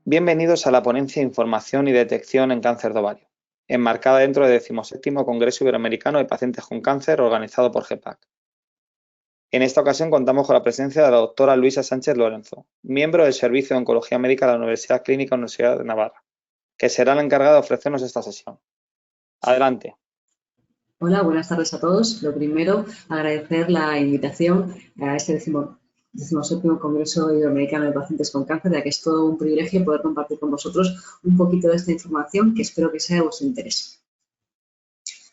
Bienvenidos a la ponencia Información y Detección en Cáncer de Ovario, enmarcada dentro del 17º Congreso Iberoamericano de Pacientes con Cáncer organizado por GEPAC. En esta ocasión contamos con la presencia de la doctora Luisa Sánchez Lorenzo, miembro del Servicio de Oncología Médica de la Universidad Clínica Universidad de Navarra, que será la encargada de ofrecernos esta sesión. Adelante. Hola, buenas tardes a todos. Lo primero, agradecer la invitación a este 17º Congreso Iberoamericano de Pacientes con Cáncer, ya que es todo un privilegio poder compartir con vosotros un poquito de esta información que espero que sea de vuestro interés.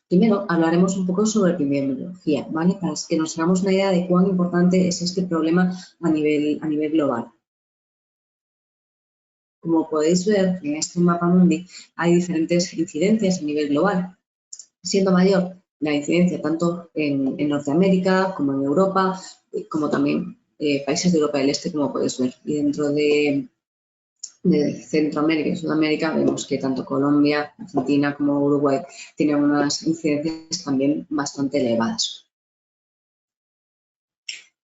Primero, hablaremos un poco sobre epidemiología, ¿vale? Para que nos hagamos una idea de cuán importante es este problema a nivel global. Como podéis ver en este mapa mundi, hay diferentes incidencias a nivel global, siendo mayor la incidencia tanto en Norteamérica como en Europa, como también países de Europa del Este, como podéis ver. Y dentro de Centroamérica y Sudamérica vemos que tanto Colombia, Argentina como Uruguay tienen unas incidencias también bastante elevadas.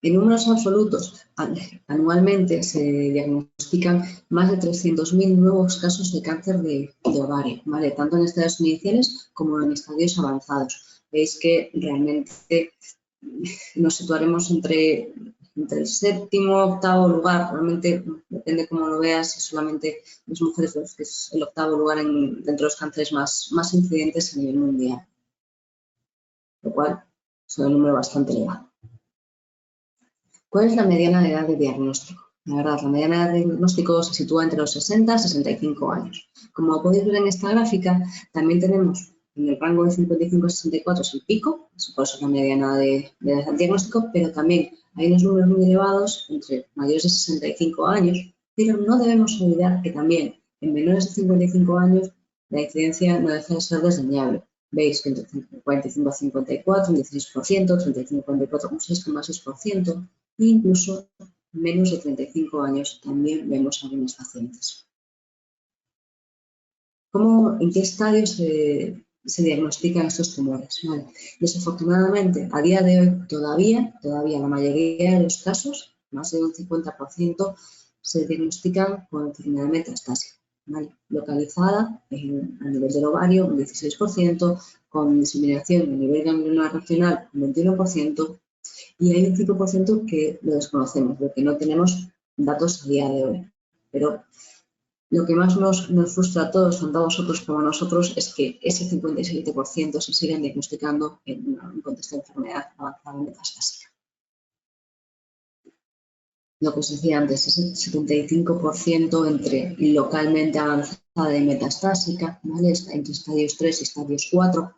En números absolutos, anualmente se diagnostican más de 300.000 nuevos casos de cáncer de ovario, ¿vale? Tanto en estadios iniciales como en estadios avanzados. Veis que realmente nos situaremos entre el séptimo, octavo lugar, realmente depende cómo lo veas, si solamente las mujeres, que es el octavo lugar dentro de los cánceres más incidentes a nivel mundial, lo cual es un número bastante elevado. ¿Cuál es la mediana de edad de diagnóstico? La verdad, la mediana edad de diagnóstico se sitúa entre los 60 y 65 años. Como podéis ver en esta gráfica, también tenemos en el rango de 55 a 64 es el pico, por eso es la mediana de edad de diagnóstico, pero también hay unos números muy elevados entre mayores de 65 años, pero no debemos olvidar que también en menores de 55 años la incidencia no deja de ser desdeñable. Veis que entre 45 a 54, un 16%, 35 a 44, un 6,6%, e incluso menos de 35 años también vemos algunos pacientes. ¿En qué estadios se diagnostican estos tumores? Vale. Desafortunadamente, a día de hoy, todavía la mayoría de los casos, más de un 50%, se diagnostican con enfermedad metastásica, ¿vale? Localizada a nivel del ovario, un 16%, con diseminación a nivel ganglionar regional, un 21%, y hay un 5% que lo desconocemos, porque no tenemos datos a día de hoy. Pero lo que más nos frustra a todos, tanto a vosotros como a nosotros, es que ese 57% se sigan diagnosticando en un contexto de enfermedad avanzada metastásica. Lo que os decía antes, ese 75% entre localmente avanzada y metastásica, ¿vale? Entre estadios 3 y estadios 4,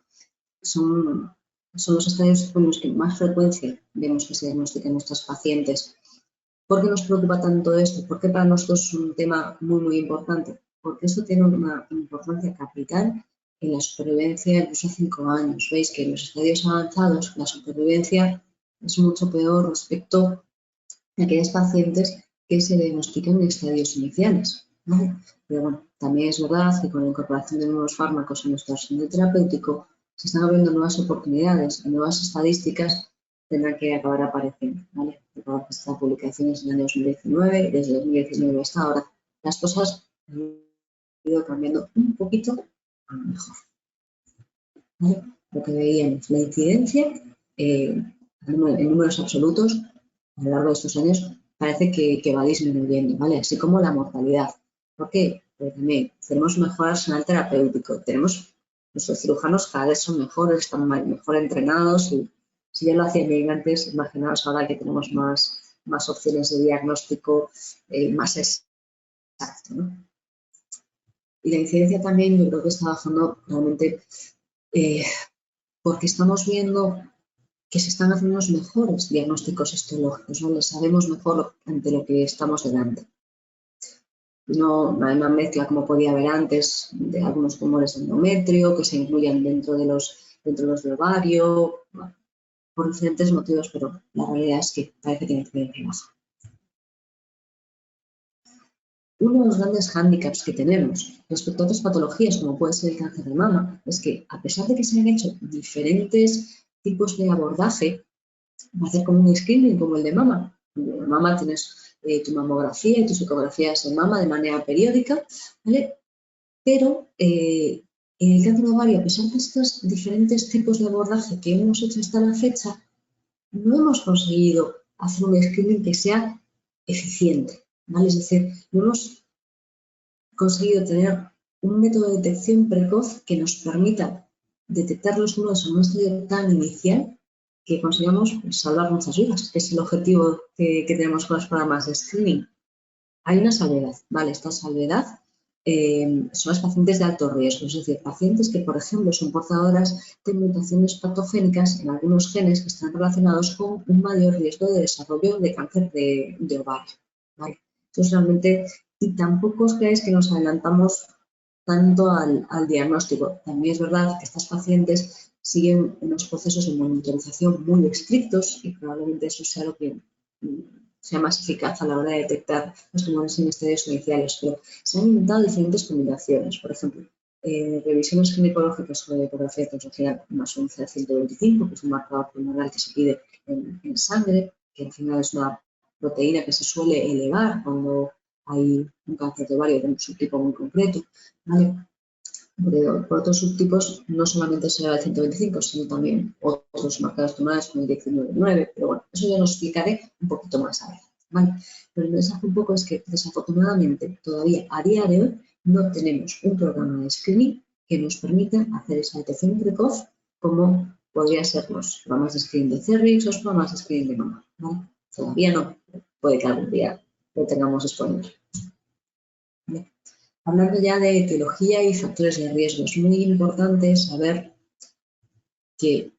son los estadios con los que más frecuencia vemos que se diagnostican nuestros pacientes. ¿Por qué nos preocupa tanto esto? ¿Por qué para nosotros es un tema muy importante? Porque esto tiene una importancia capital en la supervivencia incluso a 5 años. Veis que en los estadios avanzados la supervivencia es mucho peor respecto a aquellos pacientes que se diagnostican en estadios iniciales, ¿vale? Pero bueno, también es verdad que con la incorporación de nuevos fármacos a nuestro arsenal terapéutico se están abriendo nuevas oportunidades y nuevas estadísticas tendrán que acabar apareciendo, ¿vale? Esta publicación es en el año 2019 y desde 2019 hasta ahora las cosas han ido cambiando un poquito a lo mejor, ¿vale? Lo que veíamos, la incidencia en números absolutos a lo largo de estos años parece que va disminuyendo, ¿vale? Así como la mortalidad. ¿Por qué? Porque también tenemos un mejor arsenal terapéutico, nuestros cirujanos cada vez son mejores, están mejor entrenados y si ya lo hacían bien antes, imaginaos ahora que tenemos más opciones de diagnóstico más exacto, ¿no? Y la incidencia también yo creo que está bajando realmente porque estamos viendo que se están haciendo unos mejores diagnósticos histológicos, ¿vale? Sabemos mejor ante lo que estamos delante. No hay una mezcla como podía haber antes de algunos tumores de endometrio que se incluyan dentro de los de ovario, bueno, por diferentes motivos, pero la realidad es que parece que la incidencia baja. Uno de los grandes hándicaps que tenemos respecto a otras patologías, como puede ser el cáncer de mama, es que a pesar de que se han hecho diferentes tipos de abordaje, va a hacer como un screening como el de mama. En el de mama tienes tu mamografía y tus ecografías de mama de manera periódica, ¿vale? Pero en el cáncer de ovario, a pesar de estos diferentes tipos de abordaje que hemos hecho hasta la fecha, no hemos conseguido hacer un screening que sea eficiente, ¿vale? Es decir, no hemos conseguido tener un método de detección precoz que nos permita detectar los tumores en un estadio tan inicial que consigamos salvar muchas vidas, que es el objetivo que tenemos con los programas de screening. Hay una salvedad, ¿vale? Esta salvedad son los pacientes de alto riesgo, es decir, pacientes que, por ejemplo, son portadoras de mutaciones patogénicas en algunos genes que están relacionados con un mayor riesgo de desarrollo de cáncer de ovario, ¿vale? Entonces, realmente, y tampoco os creáis que nos adelantamos tanto al diagnóstico. También es verdad que estas pacientes siguen unos procesos de monitorización muy estrictos y probablemente eso sea lo que sea más eficaz a la hora de detectar los tumores en estadios iniciales, pero se han inventado diferentes combinaciones. Por ejemplo, revisiones ginecológicas con ecografía tensogenal más un CA125, que es un marcador tumoral que se pide en sangre, que al final es una proteína que se suele elevar cuando hay un cáncer de ovario de un subtipo muy concreto, ¿vale? Por otros subtipos no solamente será el 125, sino también otros marcadores tumorales como el 19, pero bueno, eso ya lo explicaré un poquito más adelante, ¿vale? Pero el mensaje un poco es que desafortunadamente todavía a día de hoy no tenemos un programa de screening que nos permita hacer esa detección precoz como podría ser los programas de screening de cervix o los programas de screening de mama, ¿vale? Todavía no, puede que algún día lo tengamos disponible. ¿Vale? Hablando ya de etiología y factores de riesgo, es muy importante saber que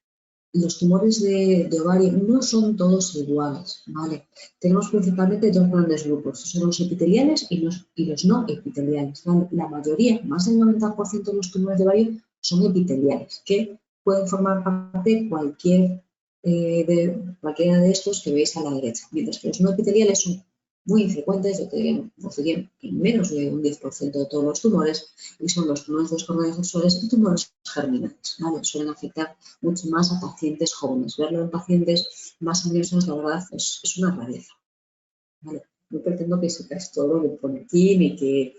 los tumores de ovario no son todos iguales, ¿vale? Tenemos principalmente dos grandes grupos, son los epiteliales y los no epiteliales. La mayoría, más del 90% de los tumores de ovario son epiteliales, que pueden formar parte de cualquiera de estos que veis a la derecha, mientras que los no epiteliales son muy infrecuentes, yo diría que menos de un 10% de todos los tumores, y son los tumores de los cordones sexuales y tumores germinales, ¿vale? Suelen afectar mucho más a pacientes jóvenes. Verlo en pacientes más añosos, la verdad, es una rareza, ¿vale? No pretendo que sepáis todo lo que pone aquí, ni que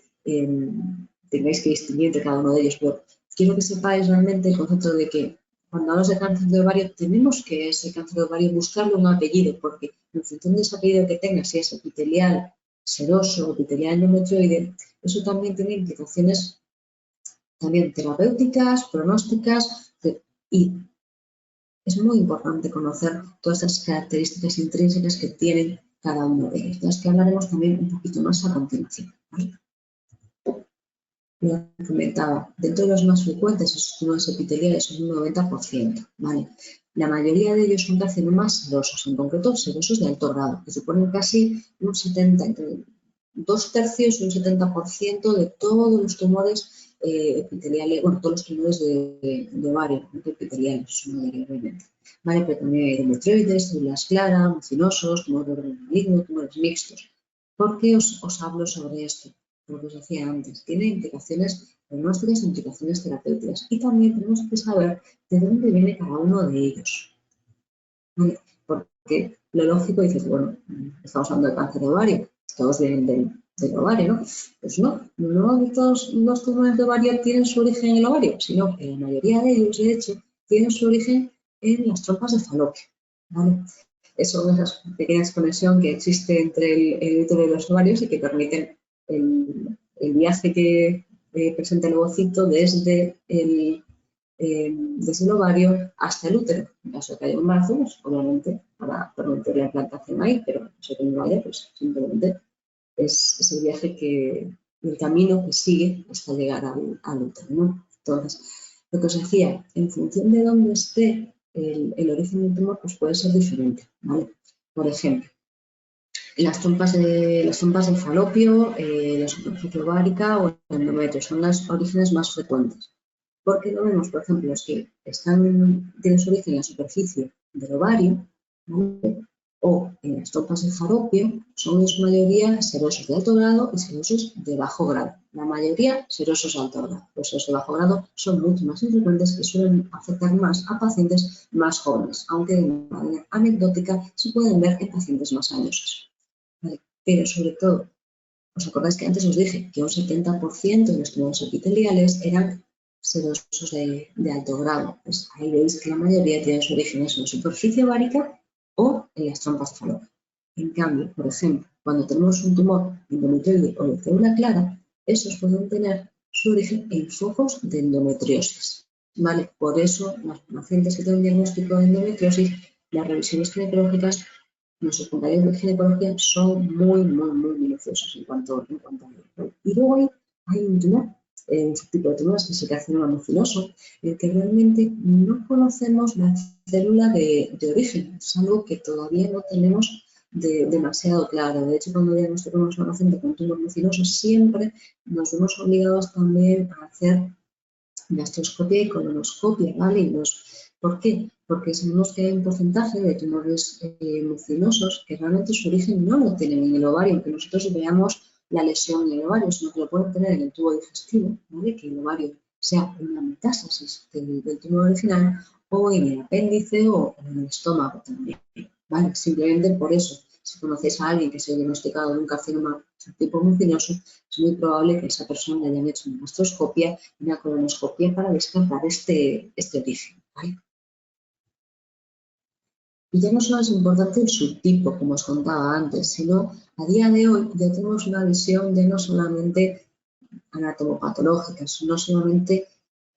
tengáis que distinguir entre cada uno de ellos, pero quiero que sepáis realmente el concepto de que cuando hablamos de cáncer de ovario, tenemos que ese cáncer de ovario buscarle un apellido, porque en función de ese apellido que tenga, si es epitelial, seroso, epitelial endometrioide, eso también tiene implicaciones también terapéuticas, pronósticas, y es muy importante conocer todas estas características intrínsecas que tienen cada uno de ellos, de las que hablaremos también un poquito más a continuación, ¿vale? Lo comentaba, dentro de los más frecuentes, esos tumores epiteliales son un 90%, ¿vale? La mayoría de ellos son carcinomas serosos, en concreto serosos de alto grado, que suponen casi un 70, entre 2/3 y un 70% de todos los tumores epiteliales, bueno, todos los tumores de ovario, no epiteliales, son mayormente, ¿vale? Pero también hay endometrioides, células claras, mucinosos, tumores malignos, tumores mixtos. ¿Por qué os hablo sobre esto? Como os decía antes, tiene implicaciones pronósticas e implicaciones terapéuticas. Y también tenemos que saber de dónde viene cada uno de ellos. ¿Vale? Porque lo lógico dices, bueno, estamos hablando de cáncer de ovario, todos vienen del ovario, ¿no? Pues no todos los tumores de ovario tienen su origen en el ovario, sino que la mayoría de ellos, de hecho, tienen su origen en las trompas de falopio, ¿vale? Son esas pequeñas conexiones que existe entre el útero y los ovarios y que permiten el viaje que presenta el ovocito desde el ovario hasta el útero. En caso de que haya un embarazo, pues obviamente para permitir la implantación ahí, pero en caso de que no haya, pues simplemente es el viaje el camino que sigue hasta llegar al útero, ¿no? Entonces, lo que os decía, en función de dónde esté el origen del tumor, pues puede ser diferente, ¿vale? Por ejemplo, las trompas de falopio, la superficie ovárica o el endometrio son los orígenes más frecuentes. Porque lo vemos, por ejemplo, los que tienen su origen en la superficie del ovario, ¿vale? O en las trompas de falopio, son en su mayoría serosos de alto grado y serosos de bajo grado. La mayoría serosos de alto grado. Los serosos de bajo grado son mucho más infrecuentes y suelen afectar más a pacientes más jóvenes, aunque de manera anecdótica se pueden ver en pacientes más añosos. ¿Vale? Pero sobre todo, ¿os acordáis que antes os dije que un 70% de los tumores epiteliales eran serosos de alto grado? Pues ahí veis que la mayoría tienen su origen en la superficie ovárica o en las trompas de Fallopian. En cambio, por ejemplo, cuando tenemos un tumor endometrioide o de célula clara, esos pueden tener su origen en focos de endometriosis. ¿Vale? Por eso, los pacientes que tienen diagnóstico de endometriosis, las revisiones ginecológicas, los secundarios de ginecología son muy minuciosos en cuanto a ello. Y luego hay un tumor, un tipo de tumores que es el carcinoma muciloso, en el que realmente no conocemos la célula de origen. Es algo que todavía no tenemos demasiado claro. De hecho, cuando diagnosticamos a un paciente con tumor muciloso, siempre nos vemos obligados también a hacer gastroscopia y colonoscopia, ¿vale? ¿Por qué? Porque sabemos que hay un porcentaje de tumores mucinosos que realmente su origen no lo tienen en el ovario, aunque nosotros veamos la lesión en el ovario, sino que lo pueden tener en el tubo digestivo, ¿vale? Que el ovario sea una metástasis del tumor original, o en el apéndice o en el estómago también, ¿vale? Simplemente por eso, si conocéis a alguien que se ha diagnosticado de un carcinoma tipo mucinoso, es muy probable que esa persona le hayan hecho una gastroscopia y una colonoscopia para descartar este origen, ¿vale? Y ya no solo es importante el subtipo, como os contaba antes, sino a día de hoy ya tenemos una visión de no solamente anatomopatológica, no solamente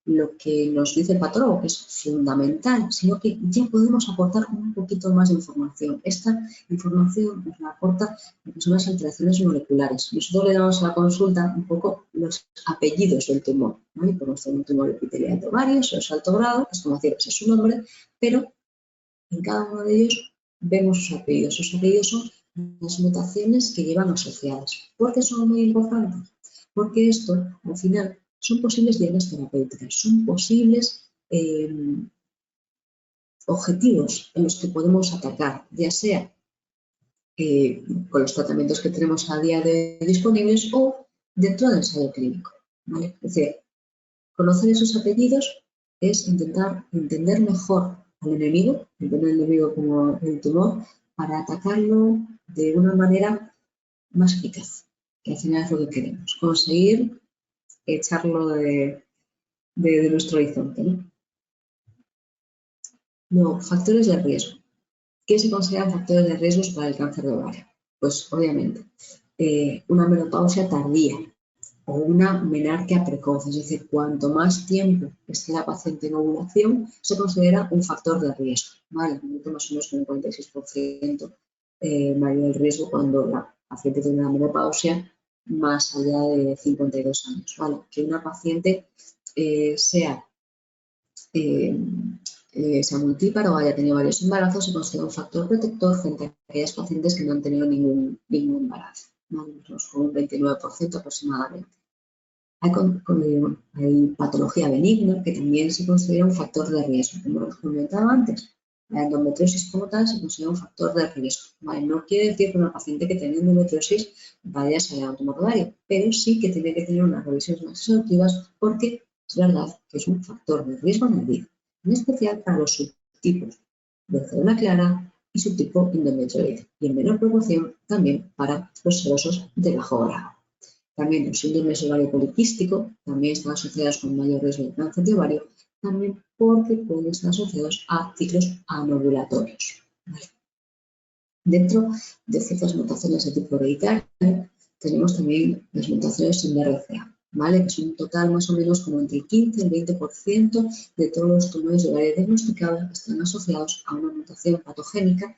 lo que nos dice el patólogo, que es fundamental, sino que ya podemos aportar un poquito más de información. Esta información nos la aporta lo que son las alteraciones moleculares. Nosotros le damos a la consulta un poco los apellidos del tumor, ¿vale? Podemos tener un tumor epitelial de ovario, es alto grado, es como decir, ese es su nombre, pero en cada uno de ellos vemos sus apellidos. Sus apellidos son las mutaciones que llevan asociadas. ¿Por qué son muy importantes? Porque esto, al final, son posibles dianas terapéuticas, son posibles objetivos en los que podemos atacar, ya sea con los tratamientos que tenemos a día de hoy disponibles o dentro del ensayo clínico, ¿vale? Es decir, conocer esos apellidos es intentar entender mejor al enemigo, entender al enemigo como el tumor, para atacarlo de una manera más eficaz, que al final es lo que queremos, conseguir echarlo de nuestro horizonte, ¿no? Luego, factores de riesgo. ¿Qué se consideran factores de riesgo para el cáncer de ovario? Pues obviamente, una menopausia tardía o una menarquia precoz, es decir, cuanto más tiempo esté la paciente en ovulación, se considera un factor de riesgo, ¿vale? Más o menos un 46% mayor el riesgo cuando la paciente tiene una menopausia más allá de 52 años, ¿vale? Que una paciente sea multípara o haya tenido varios embarazos, se considera un factor protector frente a aquellas pacientes que no han tenido ningún embarazo, ¿no? Con un 29% aproximadamente. Hay patología benigna que también se considera un factor de riesgo, como os comentaba antes. La endometriosis como tal se considera un factor de riesgo, ¿vale? No quiere decir que una paciente que tenga endometriosis vaya a salir a tumor ovario, pero sí que tiene que tener unas revisiones más exhaustivas porque es verdad que es un factor de riesgo añadido, en especial para los subtipos de célula clara y subtipo endometrioide, y en menor proporción también para los serosos de bajo grado. También los síndromes ovario poliquístico también están asociados con mayor riesgo de cáncer de ovario, también porque pueden estar asociados a ciclos anovulatorios, ¿vale? Dentro de ciertas mutaciones de tipo hereditario tenemos también las mutaciones en BRCA, ¿vale? Que son un total más o menos como entre el 15 y el 20% de todos los tumores de ovario diagnosticados que están asociados a una mutación patogénica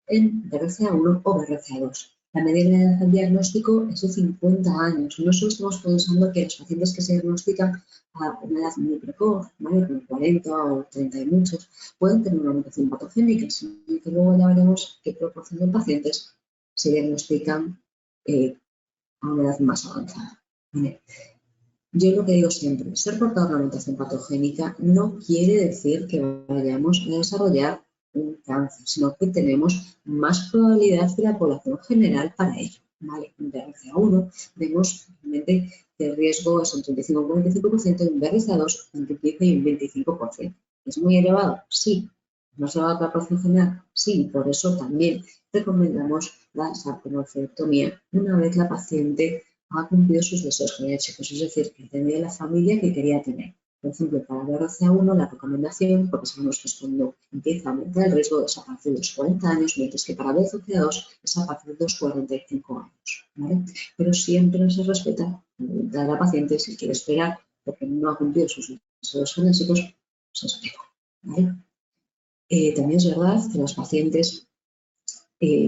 en BRCA1 o BRCA2. La media de edad del diagnóstico es de 50 años. No solo estamos pensando que los pacientes que se diagnostican a una edad muy precoz, ¿vale? Con 40 o 30 y muchos, pueden tener una mutación patogénica, sino que luego ya veremos qué proporción de pacientes se diagnostican a una edad más avanzada, ¿vale? Yo lo que digo siempre, ser portador de una mutación patogénica no quiere decir que vayamos a desarrollar un cáncer, sino que tenemos más probabilidad que la población general para ello, ¿vale? En BRCA1 vemos realmente que el riesgo es un 35 y un 45%, en BRCA2 entre un 15 y un 25%. ¿Es muy elevado? Sí. ¿No se va a la población general? Sí, por eso también recomendamos la sarcomorfectomía una vez la paciente ha cumplido sus deseos genéticos, es decir, que tenía la familia que quería tener. Por ejemplo, para BRCA1 la recomendación, porque sabemos que es cuando empieza a aumentar el riesgo, es a partir de los 40 años, mientras que para BRCA2 es a partir de los 45 años. ¿Vale? Pero siempre se respeta la voluntad de la paciente. Si quiere esperar porque no ha cumplido sus deseos genéticos, se espera. ¿Vale? También es verdad que los pacientes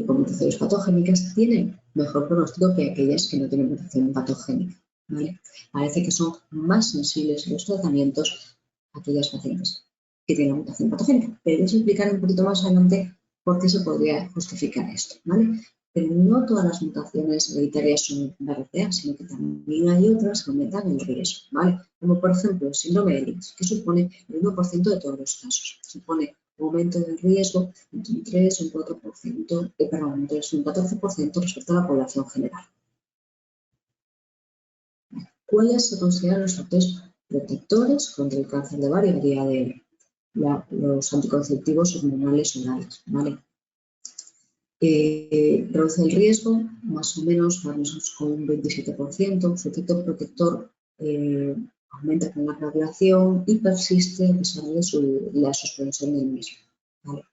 con mutaciones patogénicas tienen mejor pronóstico que aquellas que no tienen mutación patogénica. ¿Vale? Parece que son más sensibles los tratamientos a aquellas pacientes que tienen mutación patogénica. Pero voy a explicar un poquito más adelante por qué se podría justificar esto. ¿Vale? Pero no todas las mutaciones hereditarias son BRCA, sino que también hay otras que aumentan el riesgo. ¿Vale? Como por ejemplo el síndrome de Lynch, que supone el 1% de todos los casos. Supone un aumento del riesgo entre un 3 y un 4%, un 3 y un 14% respecto a la población general. ¿Cuáles se consideran los factores protectores contra el cáncer de ovario a día de los anticonceptivos hormonales orales? ¿Vale? Reduce el riesgo, más o menos con un 27%. Su efecto protector aumenta con la radiación y persiste a pesar de la suspensión del mismo. ¿Vale?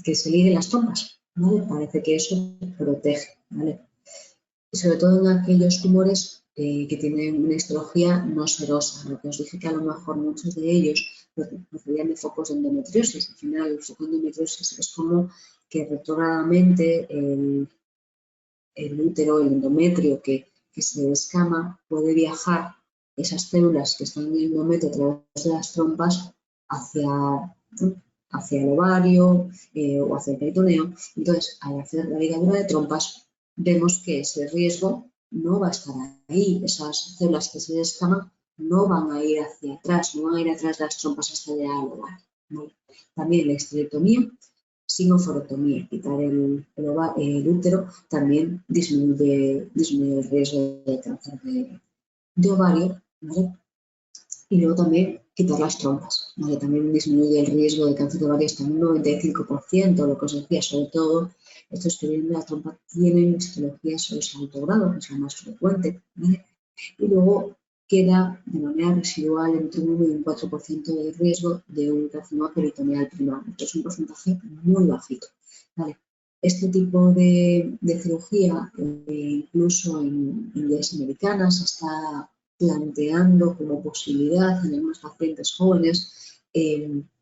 Que se liguen las trompas, ¿vale? Parece que eso protege, ¿vale? Y sobre todo en aquellos tumores que tienen una histología no serosa, lo que os dije que a lo mejor muchos de ellos procedían de focos de endometriosis. Al final, el foco de endometriosis es como que retrógradamente el útero, el endometrio que se descama, puede viajar esas células que están en el endometrio a través de las trompas hacia el ovario o hacia el peritoneo. Entonces, al hacer la ligadura de trompas, vemos que ese riesgo no va a estar ahí. Esas células que se descaman no van a ir hacia atrás, no van a ir atrás de las trompas hasta llegar al ovario. ¿Vale? También la histerectomía, sigmoidectomía, quitar el útero, también disminuye el riesgo de cáncer de ovario. ¿Vale? Y luego también quitar las trompas, ¿vale? También disminuye el riesgo de cáncer de ovario hasta un 95%, lo que os decía, sobre todo estos que vienen de la trompa tienen histología sobre alto grado, que es la más frecuente, ¿vale? Y luego queda de manera residual entre un 1 y un 4% de riesgo de un carcinoma peritoneal primario. Esto es un porcentaje muy bajito, ¿vale? Este tipo de cirugía, incluso en leyes americanas, está planteando como posibilidad en algunos pacientes jóvenes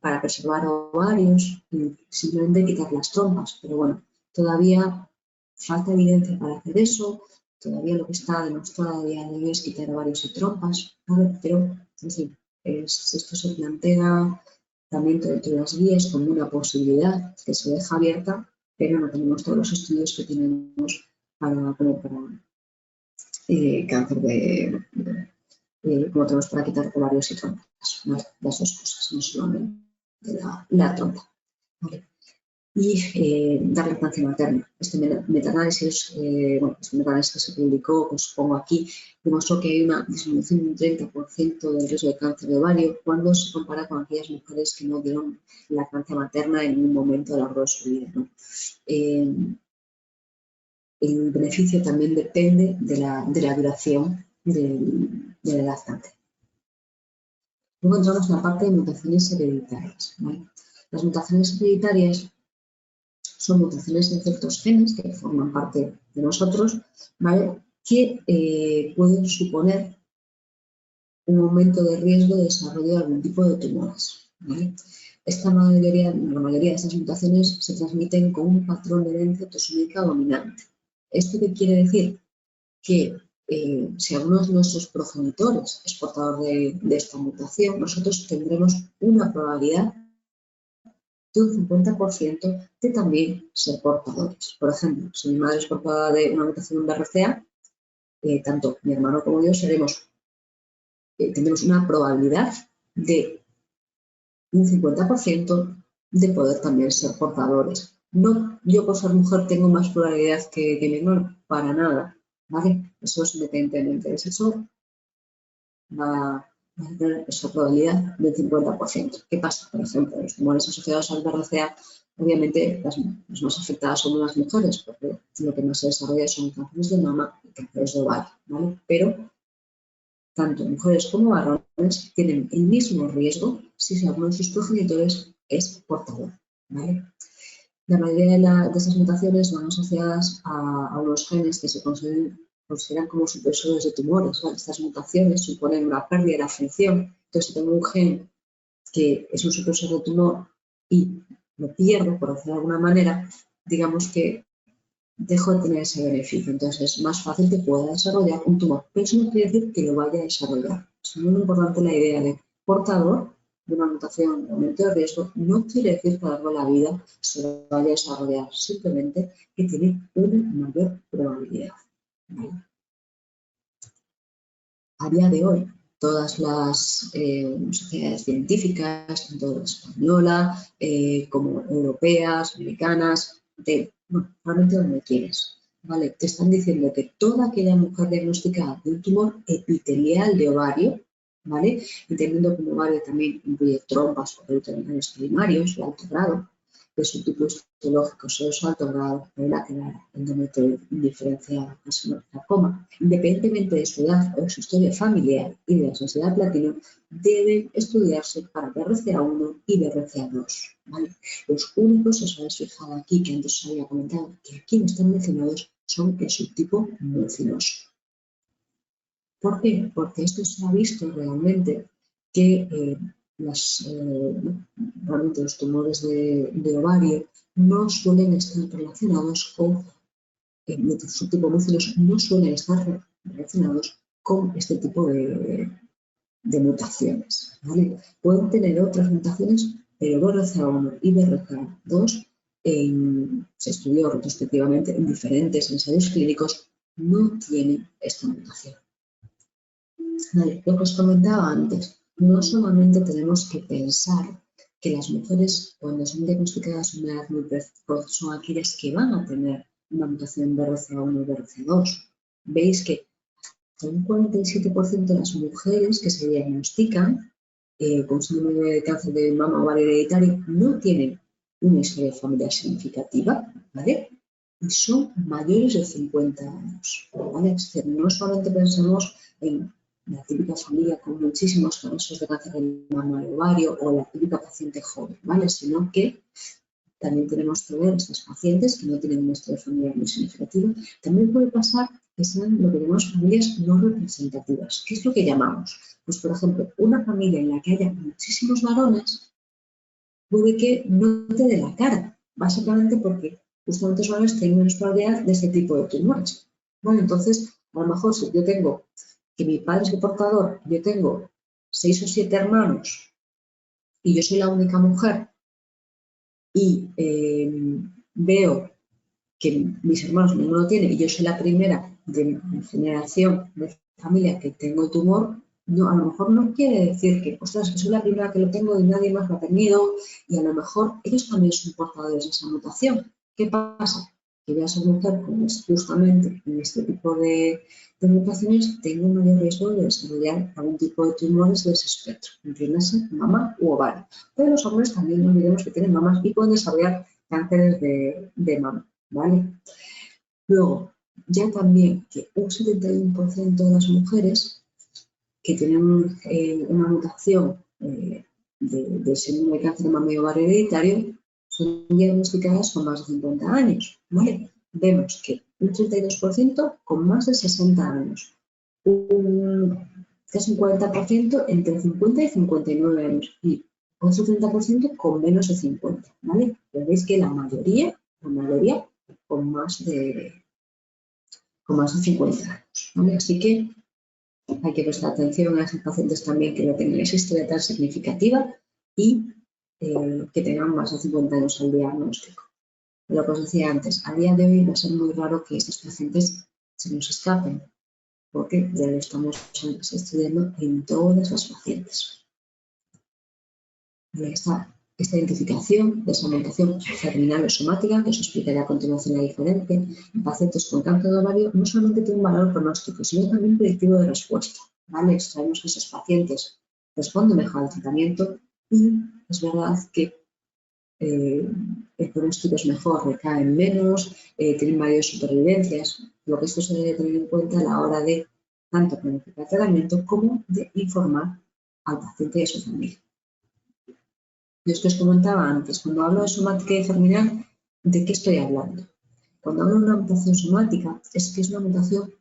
para preservar ovarios, simplemente quitar las trompas. Pero bueno, todavía falta evidencia para hacer eso. Todavía lo que está demostrado a día de hoy es quitar ovarios y trompas, ¿vale? Pero, en fin, esto se plantea también dentro de las guías como una posibilidad que se deja abierta, pero no tenemos todos los estudios que tenemos para cáncer como tenemos para quitar ovarios y trompas, ¿vale? Las dos cosas, no solamente la trompa, ¿vale? Y dar lactancia materna. Este metaanálisis, que se publicó, os pongo aquí, demostró que hay una disminución de un 30% del riesgo de cáncer de ovario cuando se compara con aquellas mujeres que no dieron lactancia materna en ningún momento a lo largo de su vida, ¿no? El beneficio también depende de la duración de la lactancia. Luego entramos en la parte de mutaciones hereditarias, ¿vale? Las mutaciones hereditarias son mutaciones de ciertos genes que forman parte de nosotros, ¿vale? Que pueden suponer un aumento de riesgo de desarrollo de algún tipo de tumores, ¿vale? La mayoría de estas mutaciones se transmiten con un patrón de herencia autosómica dominante. ¿Esto qué quiere decir? Que si alguno de nuestros progenitores es portador de esta mutación, nosotros tendremos una probabilidad de un 50% de también ser portadores. Por ejemplo, si mi madre es portadora de una mutación en BRCA, tanto mi hermano como yo tendremos una probabilidad de un 50% de poder también ser portadores. No, yo por ser mujer tengo más probabilidad que mi hermano, para nada, ¿vale? Eso es independientemente del sexo, vas a tener esa probabilidad del 50%. ¿Qué pasa? Por ejemplo, los tumores asociados al BRCA, obviamente las más afectadas son las mujeres, porque lo que más se desarrolla son cánceres de mama y cánceres de ovario, ¿vale? Pero tanto mujeres como varones tienen el mismo riesgo si alguno de sus progenitores es portador, ¿vale? La mayoría de esas mutaciones van asociadas a unos genes que se consideran como supresores de tumores, ¿vale? Estas mutaciones suponen una pérdida de la función. Entonces, si tengo un gen que es un supresor de tumor y lo pierdo, por decirlo de alguna manera, digamos que dejo de tener ese beneficio. Entonces, es más fácil que pueda desarrollar un tumor. Pero eso no quiere decir que lo vaya a desarrollar. Es muy importante la idea de portador de una mutación de aumento de riesgo. No quiere decir que a lo largo de la vida se lo vaya a desarrollar. Simplemente que tiene una mayor probabilidad, ¿vale? A día de hoy, todas las sociedades científicas, tanto la española como europeas, americanas, realmente donde quieres, ¿vale? Te están diciendo que toda aquella mujer diagnosticada de un tumor epitelial de ovario, ¿vale? Entendiendo que un ovario también incluye trompas o peritoneales primarios de alto grado, de su tipo histológico, seroso alto grado, bilateral, endometrioide indiferenciada, carcinoma, independientemente de su edad o de su historia familiar y de la sensibilidad al platino, deben estudiarse para BRCA1 y BRCA2, ¿vale? Los únicos, os habéis fijado aquí, que antes os había comentado, que aquí no están mencionados, son el subtipo mucinoso. ¿Por qué? Porque esto se ha visto realmente que realmente los tumores de ovario no suelen estar relacionados con, los subtipos mucinosos no suelen estar relacionados con este tipo de mutaciones, ¿vale? Pueden tener otras mutaciones, pero BRCA1 y BRCA2 se estudió retrospectivamente en diferentes ensayos clínicos, no tienen esta mutación. Vale, lo que os comentaba antes, no solamente tenemos que pensar que las mujeres cuando son diagnosticadas en una edad muy precoz son aquellas que van a tener una mutación BRCA1 y BRCA2. Veis que un 47% de las mujeres que se diagnostican con síndrome de cáncer de mama ovario hereditario no tienen una historia familiar significativa, ¿vale? Y son mayores de 50 años, ¿vale? Es decir, no solamente pensemos en la típica familia con muchísimos casos de cáncer de mama y ovario o la típica paciente joven, ¿vale? Sino que también tenemos que ver estas pacientes que no tienen una historia familiar muy significativa. También puede pasar que sean lo que llamamos familias no representativas. ¿Qué es lo que llamamos? Pues, por ejemplo, una familia en la que haya muchísimos varones puede que no te dé la cara, básicamente porque justamente los varones tienen menos probabilidad de este tipo de tumores. Bueno, entonces, a lo mejor si yo tengo que mi padre es el portador, yo tengo 6 o 7 hermanos y yo soy la única mujer y veo que mis hermanos ninguno lo tiene y yo soy la primera de mi generación de familia que tengo el tumor, no, a lo mejor no quiere decir que, ostras, que soy la primera que lo tengo y nadie más lo ha tenido y a lo mejor ellos también son portadores de esa mutación. ¿Qué pasa? Que yo a esa mujer, pues justamente en este tipo de mutaciones, tengo un mayor riesgo de desarrollar algún tipo de tumores de ese espectro, entiéndase, mama u ovario. Pero los hombres también no olvidemos que tienen mamas y pueden desarrollar cánceres de mama, ¿vale? Luego, ya también que un 71% de las mujeres que tienen una mutación de síndrome de cáncer de mama y ovario hereditario son diagnosticadas con más de 50 años, ¿vale? Vemos que un 32% con más de 60 años, casi un 40% entre 50 y 59 años y un 70% con menos de 50, ¿vale? Pero veis que la mayoría con más de 50 años, ¿vale? Así que hay que prestar atención a esos pacientes también que no tengan esa historia tan significativa y que tengan más de 50 años al diagnóstico. Lo que os decía antes, a día de hoy va a ser muy raro que estos pacientes se nos escapen, porque ya lo estamos estudiando en todas las pacientes. Esta identificación de esa mutación germinal o somática, que os explicaré a continuación la diferencia, en pacientes con cáncer de ovario no solamente tiene un valor pronóstico, sino también predictivo de respuesta, ¿vale? Sabemos que esos pacientes responde mejor al tratamiento y es verdad que el pronóstico es mejor, recaen menos, tienen mayores supervivencias. Lo que esto se debe tener en cuenta a la hora de tanto planificar el tratamiento como de informar al paciente y a su familia. Yo es que os comentaba antes, cuando hablo de somática y germinal, ¿de qué estoy hablando? Cuando hablo de una mutación somática, es que es una mutación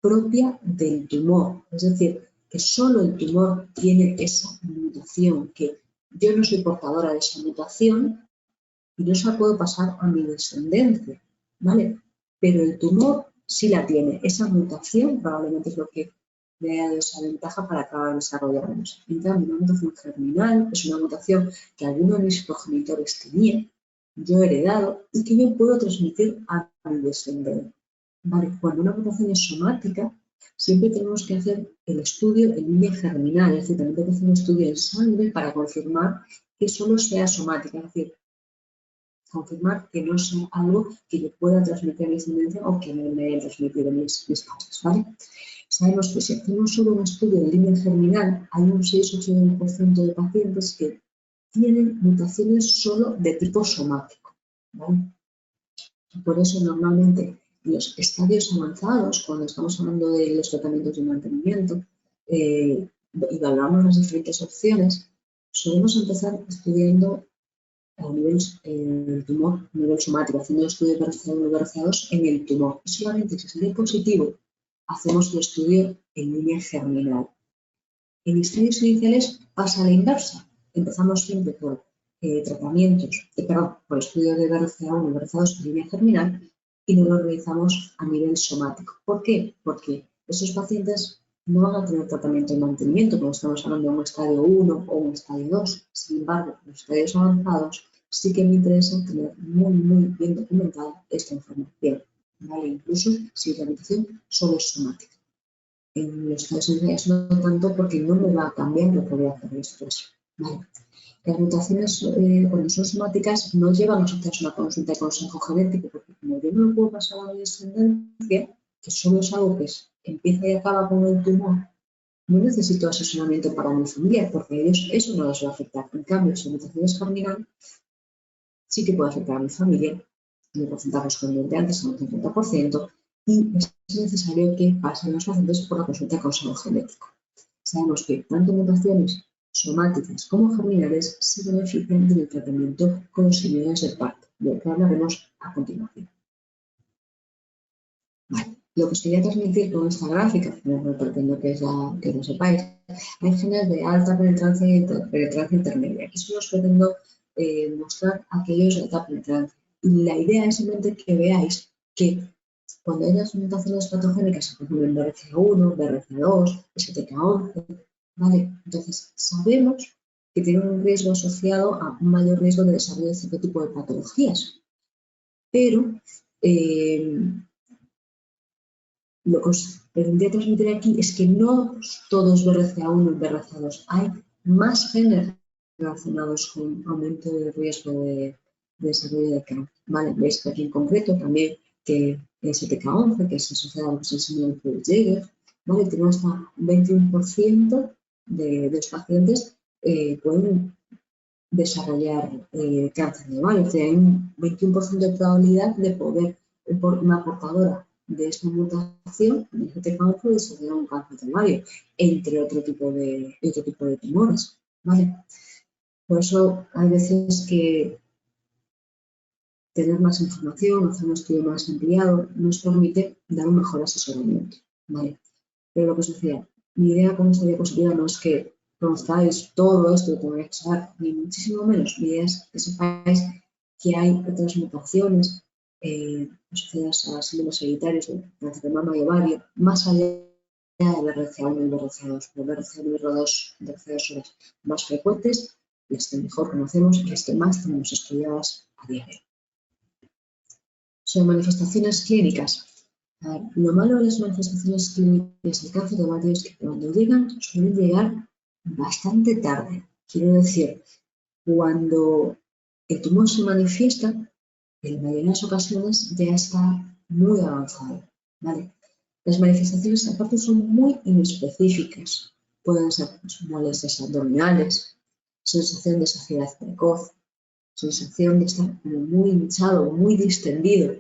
propia del tumor, es decir, que solo el tumor tiene esa mutación, que yo no soy portadora de esa mutación y no se la puedo pasar a mi descendencia, ¿vale? Pero el tumor sí la tiene, esa mutación probablemente es lo que le ha dado esa ventaja para acabar desarrollándose. En cambio, una mutación germinal es una mutación que alguno de mis progenitores tenía, yo he heredado y que yo puedo transmitir a mi descendencia. Vale, cuando una mutación es somática, siempre tenemos que hacer el estudio en línea germinal, es decir, también tenemos que hacer un estudio en sangre para confirmar que solo sea somática, es decir, confirmar que no sea algo que yo pueda transmitir a mi descendencia o que me hayan transmitido mis padres, ¿vale? Sabemos que si hacemos solo un estudio en línea germinal, hay un 6-8% de pacientes que tienen mutaciones solo de tipo somático, ¿vale? Por eso normalmente los estadios avanzados, cuando estamos hablando de los tratamientos de mantenimiento y valoramos las diferentes opciones, solemos empezar estudiando a nivel tumor, a nivel somático, haciendo el estudio de BRCA1 y BRCA2 en el tumor. Y solamente si sale positivo, hacemos el estudio en línea germinal. En estadios iniciales pasa a la inversa. Empezamos siempre por por estudio de BRCA1 y BRCA2 en línea germinal y no lo realizamos a nivel somático. ¿Por qué? Porque esos pacientes no van a tener tratamiento de mantenimiento, como estamos hablando de un estadio 1 o un estadio 2. Sin embargo, en los estadios avanzados sí que me interesa tener muy bien documentada esta información, ¿vale? Incluso si la mutación solo es somática. En los estadios iniciales no tanto porque no me va a cambiar lo que voy a hacer después, ¿vale? Las mutaciones, cuando son somáticas, no llevan a hacer una consulta de consejo genético, porque como yo no lo puedo pasar a mi descendencia, que solo es algo que empieza y acaba con el tumor, no necesito asesoramiento para mi familia, porque a ellos eso no les va a afectar. En cambio, si la mutación es germinal, sí que puede afectar a mi familia, en el porcentaje correspondiente antes a un 50%, y es necesario que pasen los pacientes por la consulta de consejo genético. Sabemos que tanto mutaciones somáticas como germinales se benefician del tratamiento con los inhibidores del parto, de lo que hablaremos a continuación. Vale. Lo que os quería transmitir con esta gráfica, no pretendo que lo sepáis, hay genes de alta penetrancia y penetrancia intermedia. Aquí solo os pretendo mostrar aquellos de alta penetrancia. Y la idea es simplemente que veáis que cuando hay las mutaciones patogénicas, por ejemplo en BRCA1, BRCA2, STK11, ¿vale? Entonces sabemos que tienen un riesgo asociado a un mayor riesgo de desarrollo de cierto tipo de patologías. Pero lo que os pretendía transmitir aquí es que no todos BRCA1 y BRCA2, hay más genes relacionados con aumento de riesgo de desarrollo de cáncer. ¿Vale? Veis que aquí en concreto también que STK11, que es asociado a los síndrome de Jaeger, ¿vale? Tenemos hasta un 21% de los pacientes pueden desarrollar cáncer de ovario. O sea, hay un 21% de probabilidad de poder, por una portadora de esta mutación, en este cáncer, desarrollar un cáncer de ovario, entre otro tipo de tumores, ¿vale? Por eso hay veces que tener más información, hacer un estudio más ampliado, nos permite dar un mejor asesoramiento, ¿vale? Pero lo que os decía, mi idea con esta diapositiva no es que conozcáis todo esto que voy a explicar, ni muchísimo menos. Mi idea es que sepáis que hay otras mutaciones asociadas a síndromes hereditarios de cáncer de mama y ovario, más allá de BRCA1 y BRCA2. El BRCA1 y BRCA2 son las más frecuentes, las que mejor conocemos y las que más tenemos estudiadas a día de hoy. Son manifestaciones clínicas. Lo malo de las manifestaciones clínicas del cáncer de ovario es que cuando llegan, suelen llegar bastante tarde. Quiero decir, cuando el tumor se manifiesta, en la mayoría de las ocasiones ya está muy avanzado, ¿vale? Las manifestaciones aparte son muy inespecíficas. pueden ser pues, molestias abdominales, sensación de saciedad precoz, sensación de estar muy hinchado, muy distendido,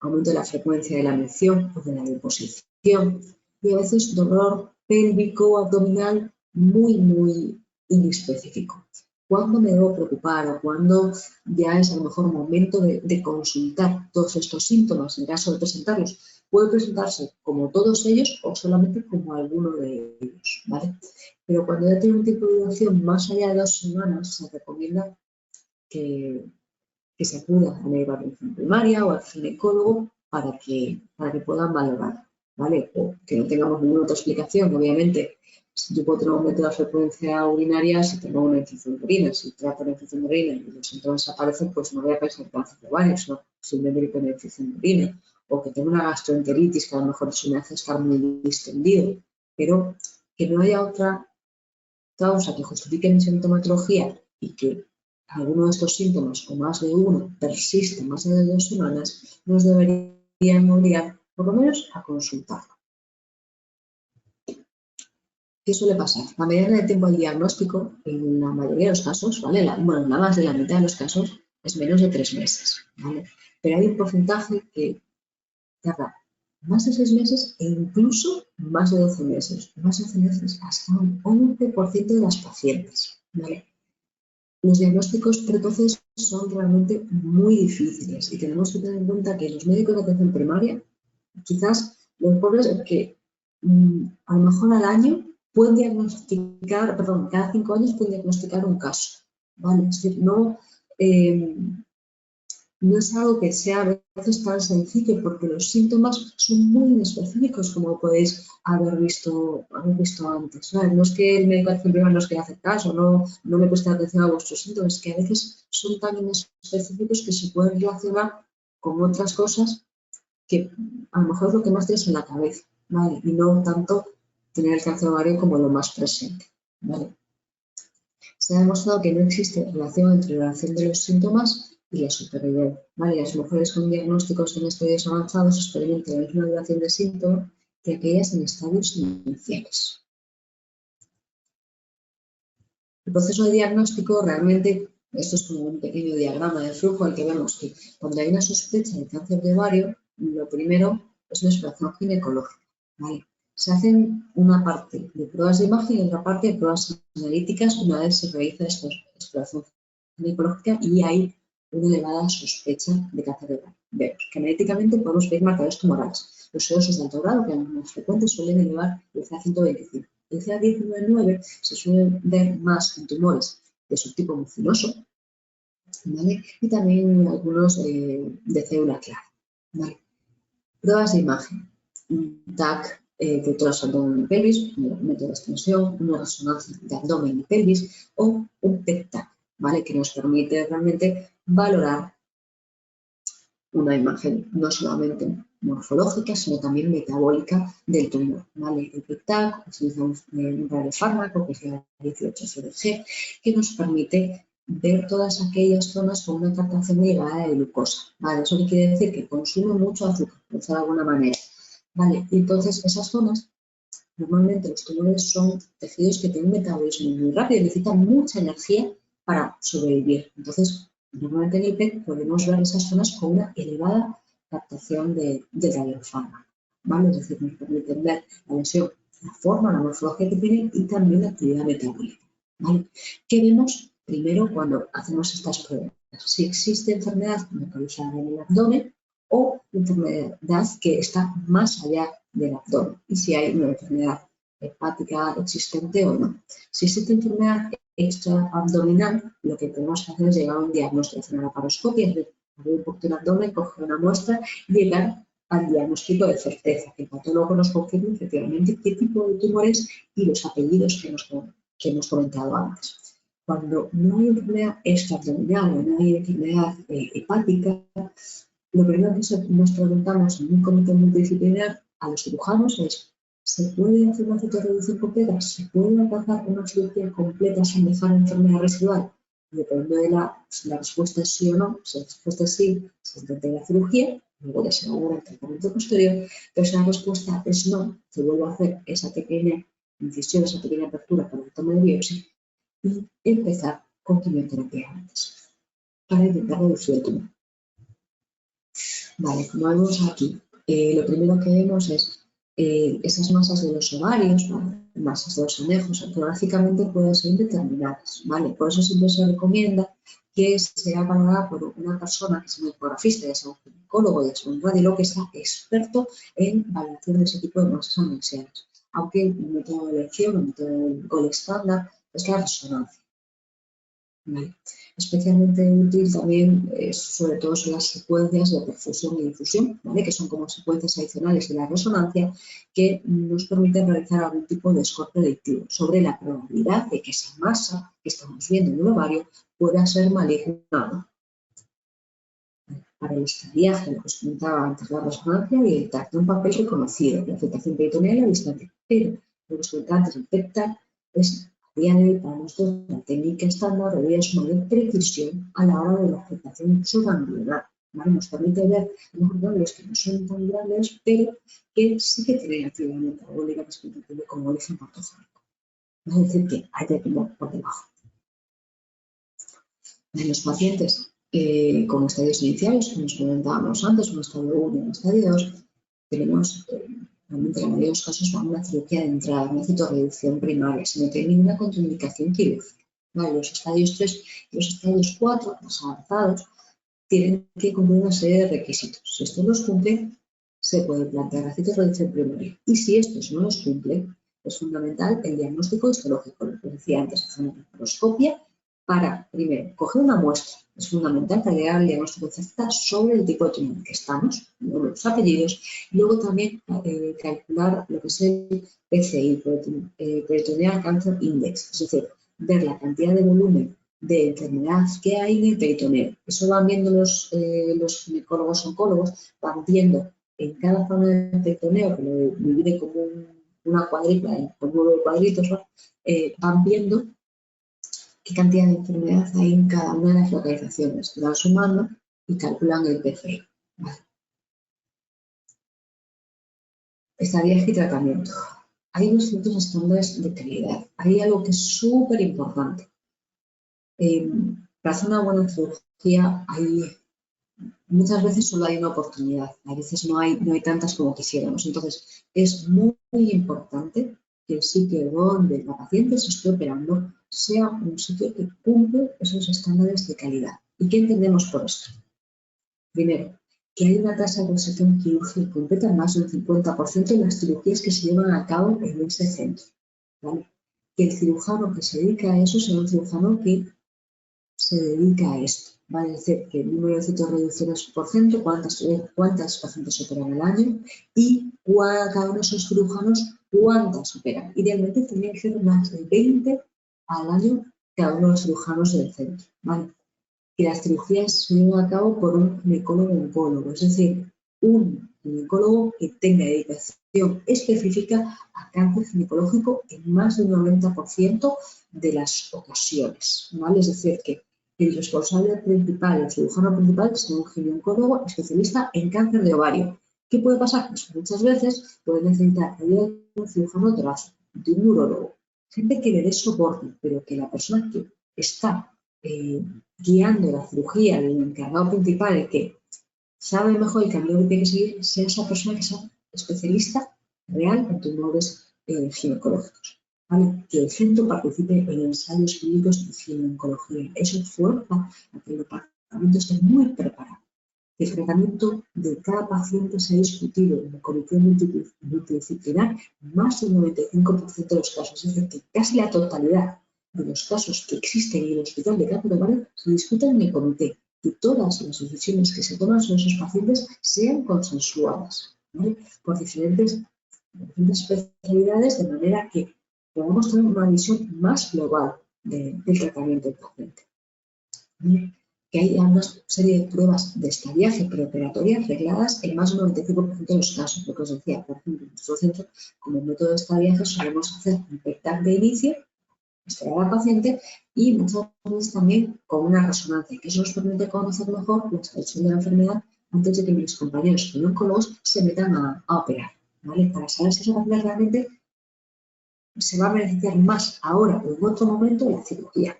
aumento de la frecuencia de la mención o de la deposición y a veces dolor pélvico o abdominal muy inespecífico. ¿Cuándo me debo preocupar o cuándo ya es a lo mejor momento de consultar todos estos síntomas en caso de presentarlos? Puede presentarse como todos ellos o solamente como alguno de ellos, ¿vale? Pero cuando ya tiene un tiempo de duración más allá de 2 semanas, se recomienda que se acuda a la evaluación primaria o al ginecólogo para que puedan valorar, ¿vale? O que no tengamos ninguna otra explicación, obviamente. Yo puedo tener un aumento de la frecuencia urinaria si tengo una infección de orina. Si trato la infección de orina y los síntomas aparecen, pues no voy a pensar en cáncer de ovario, sino simplemente que tengo una infección de orina. O que tengo una gastroenteritis, que a lo mejor eso me hace estar muy distendido. Pero que no haya otra causa que justifique mi sintomatología y que alguno de estos síntomas o más de uno persiste más de 2 semanas, nos deberían obligar por lo menos a consultarlo. ¿Qué suele pasar? La mediana de tiempo al diagnóstico, en la mayoría de los casos, ¿vale? Bueno, la más de la mitad de los casos, es menos de 3 meses, ¿vale? Pero hay un porcentaje que tarda más de 6 meses e incluso más de 12 meses. Más de 12 meses hasta un 11% de las pacientes, ¿vale? Los diagnósticos precoces son realmente muy difíciles y tenemos que tener en cuenta que los médicos de atención primaria, quizás los pobres que a lo mejor al año pueden diagnosticar, perdón, cada 5 años pueden diagnosticar un caso, ¿vale? Es decir, no es algo que sea a veces tan sencillo porque los síntomas son muy específicos como podéis haber visto antes. No es que el médico de atención primaria no os quiera hacer caso, no le preste atención a vuestros síntomas, que a veces son tan específicos que se pueden relacionar con otras cosas que a lo mejor es lo que más tienes en la cabeza, ¿vale? Y no tanto tener el cáncer ovario como lo más presente, ¿vale? Se ha demostrado que no existe relación entre la duración de los síntomas y la supervivencia, ¿vale? Las mujeres con diagnósticos en estadios avanzados experimentan la misma duración de síntomas que aquellas en estadios iniciales. El proceso de diagnóstico realmente, esto es como un pequeño diagrama de flujo al que vemos que cuando hay una sospecha de cáncer de ovario, lo primero es una exploración ginecológica, ¿vale? Se hacen una parte de pruebas de imagen y otra parte de pruebas analíticas una vez se realiza esta exploración ginecológica y hay una elevada sospecha de cáncer de ovario. Vemos que analíticamente podemos ver marcadores tumorales. Los serosos de alto grado, que son más frecuentes, suelen elevar el CA125. El CA19 se suele ver más en tumores de subtipo mucinoso, ¿vale? Y también algunos de célula clara, ¿vale? Pruebas de imagen, un TAC de toras abdomen y pelvis, un método de extensión, una resonancia de abdomen y pelvis o un PET-TAC, ¿vale? Que nos permite realmente valorar una imagen no solamente morfológica, sino también metabólica del tumor, ¿vale? El PET-TAC utiliza un radiofármaco que es la 18-CDG, que nos permite ver todas aquellas zonas con una captación elevada de glucosa, ¿vale? Eso quiere decir que consume mucho azúcar, por decirlo de alguna manera, ¿vale? Y entonces esas zonas, normalmente los tumores son tejidos que tienen un metabolismo muy rápido y necesitan mucha energía para sobrevivir. Entonces, normalmente en el PET podemos ver esas zonas con una elevada captación de radiofármaco, ¿vale? Es decir, nos permiten ver la lesión, la forma, la morfología que tienen y también la actividad metabólica, ¿vale? ¿Qué vemos primero cuando hacemos estas pruebas? Si existe enfermedad localizada en el abdomen o enfermedad que está más allá del abdomen y si hay una enfermedad hepática existente o no. Si existe enfermedad extraabdominal, lo que tenemos que hacer es llegar a un diagnóstico, hacer una laparoscopia, es decir, abrir un poquito el abdomen, coger una muestra y llegar al diagnóstico de certeza, que el patólogo nos confirme efectivamente qué tipo de tumores y los apellidos que hemos comentado antes. Cuando no hay enfermedad extraabdominal o no hay enfermedad hepática, lo primero que nos preguntamos en un comité multidisciplinar a los cirujanos es: ¿se puede hacer una citorreducción completa? ¿Se puede alcanzar una cirugía completa sin dejar enfermedad residual? Y dependiendo de si la respuesta es sí o no, si la respuesta es sí, se intenta la cirugía, luego ya se elabora el tratamiento posterior, pero si la respuesta es no, se vuelve a hacer esa pequeña incisión, esa pequeña apertura para el toma de biopsia y empezar con quimioterapia antes para intentar reducir el tumor. Vale, como vemos aquí, lo primero que vemos es esas masas de los ovarios, ¿vale? Masas de los anejos, ortográficamente pueden ser indeterminadas, ¿vale? Por eso siempre se recomienda que sea valorada por una persona que sea un ecografista, ya sea un ginecólogo, ya sea un radiólogo, que sea experto en valoración de ese tipo de masas anexiales. Aunque el método de elección, el método gold estándar, es la resonancia. ¿Vale? Especialmente útil también, sobre todo, son las secuencias de perfusión y difusión, ¿vale? Que son como secuencias adicionales de la resonancia que nos permiten realizar algún tipo de score predictivo sobre la probabilidad de que esa masa que estamos viendo en el ovario pueda ser maligna. Para el estadiaje, lo que os comentaba antes, la resonancia y el TAC, de un papel reconocido, la afectación peritoneal y la distancia. Pero lo que os comentaba antes, el PET-TAC es, a día de hoy, para nosotros, la técnica estándar debería su mayor precisión a la hora de la afectación incluso ganglionar. ¿Vale? Nos permite ver unos ganglios que no son tan grandes, pero que sí que tienen actividad metabólica respectiva como origen patogénico. Es decir, que hay que tener por debajo. En los pacientes con estadios iniciales, como os comentábamos antes, un estadio 1 y un estadio 2, tenemos, realmente en la mayoría de los casos, una cirugía de entrada, una citorreducción primaria, sin tener ninguna contraindicación quirúrgica. ¿Vale? Los estadios 3 y los estadios 4, más avanzados, tienen que cumplir una serie de requisitos. Si estos los cumplen, se puede plantear la citorreducción primaria. Y si estos no los cumplen, es fundamental el diagnóstico histológico. Lo que decía antes, hacer una laparoscopia para, primero, coger una muestra. Es fundamental para llegar al diagnóstico exacto sobre el tipo de tumor en que estamos, los apellidos, y luego también calcular lo que es el PCI, Peritoneal Cancer Index, es decir, ver la cantidad de volumen de enfermedad que hay en el peritoneo. Eso van viendo los ginecólogos oncólogos, van viendo en cada zona del peritoneo, que lo divide como una cuadrícula, con 9 cuadritos, ¿no? Van viendo qué cantidad de enfermedad hay en cada una de las localizaciones. Van sumando y calculan el PCI. Vale. Estadías y tratamiento. Hay unos ciertos estándares de calidad. Hay algo que es súper importante. Para hacer una buena cirugía muchas veces solo hay una oportunidad, a veces no hay tantas como quisiéramos. Entonces, es muy importante que el sitio donde la paciente se esté operando sea un sitio que cumple esos estándares de calidad. ¿Y qué entendemos por esto? Primero, que hay una tasa de resección quirúrgica completa más del 50% en las cirugías que se llevan a cabo en ese centro. ¿Vale? Que el cirujano que se dedica a eso sea un cirujano que se dedica a esto. ¿Vale? Es decir, que el número de citorreducciones por ciento, cuántas pacientes operan al año y cada uno de esos cirujanos cuántas operan. Idealmente tendría que ser más de 20 al año cada uno de los cirujanos del centro. ¿Vale? Que las cirugías se llevan a cabo por un ginecólogo-oncólogo, es decir, un ginecólogo que tenga dedicación específica a cáncer ginecológico en más de un 90% de las ocasiones. ¿Vale? Es decir, que el responsable principal, el cirujano principal, sea un ginecólogo especialista en cáncer de ovario. ¿Qué puede pasar? Pues muchas veces puede necesitar ayuda de un cirujano torácico, de un urólogo, gente que le dé soporte, pero que la persona que está guiando la cirugía, el encargado principal, el que sabe mejor el camino que tiene que seguir, sea esa persona que sea especialista real en tumores ginecológicos. ¿Vale? Que el centro participe en ensayos clínicos de ginecología. Eso fuerza a que el departamento esté muy preparado. Que el tratamiento de cada paciente sea discutido en el comité multidisciplinar más del 95% de los casos. Es decir, que casi la totalidad de los casos que existen en el hospital de cáncer de ovario se discuten en el comité y todas las decisiones que se toman sobre esos pacientes sean consensuadas, ¿vale? Por diferentes especialidades, de manera que podamos tener una visión más global del tratamiento del paciente. ¿Vale? Que hay una serie de pruebas de estadiaje preoperatorias regladas en más del 95% de los casos. Lo que os decía, por ejemplo, en nuestro centro, como método de estadiaje, solemos hacer un PET-TAC de inicio, esperar al paciente y muchas veces también con una resonancia, que eso nos permite conocer mejor la expresión de la enfermedad antes de que mis compañeros oncólogos se metan a operar, ¿vale? Para saber si esa paciente realmente se va a beneficiar más ahora o en otro momento de la cirugía.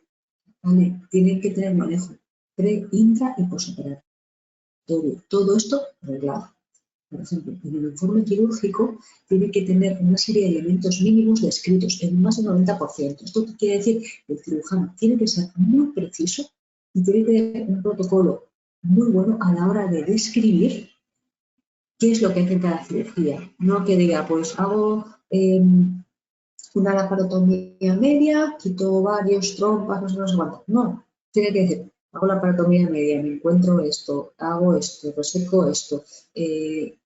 ¿Vale? Tienen que tener manejo pre, intra y posoperatorio. Todo esto arreglado. Por ejemplo, en el informe quirúrgico tiene que tener una serie de elementos mínimos descritos en más del 90%. Esto quiere decir que el cirujano tiene que ser muy preciso y tiene que tener un protocolo muy bueno a la hora de describir qué es lo que hace en cada cirugía. No que diga, pues hago una laparotomía media, quito varios trompas, no sé cuánto. No, tiene que decir, hago la laparotomía media, me encuentro esto, hago esto, reseco esto.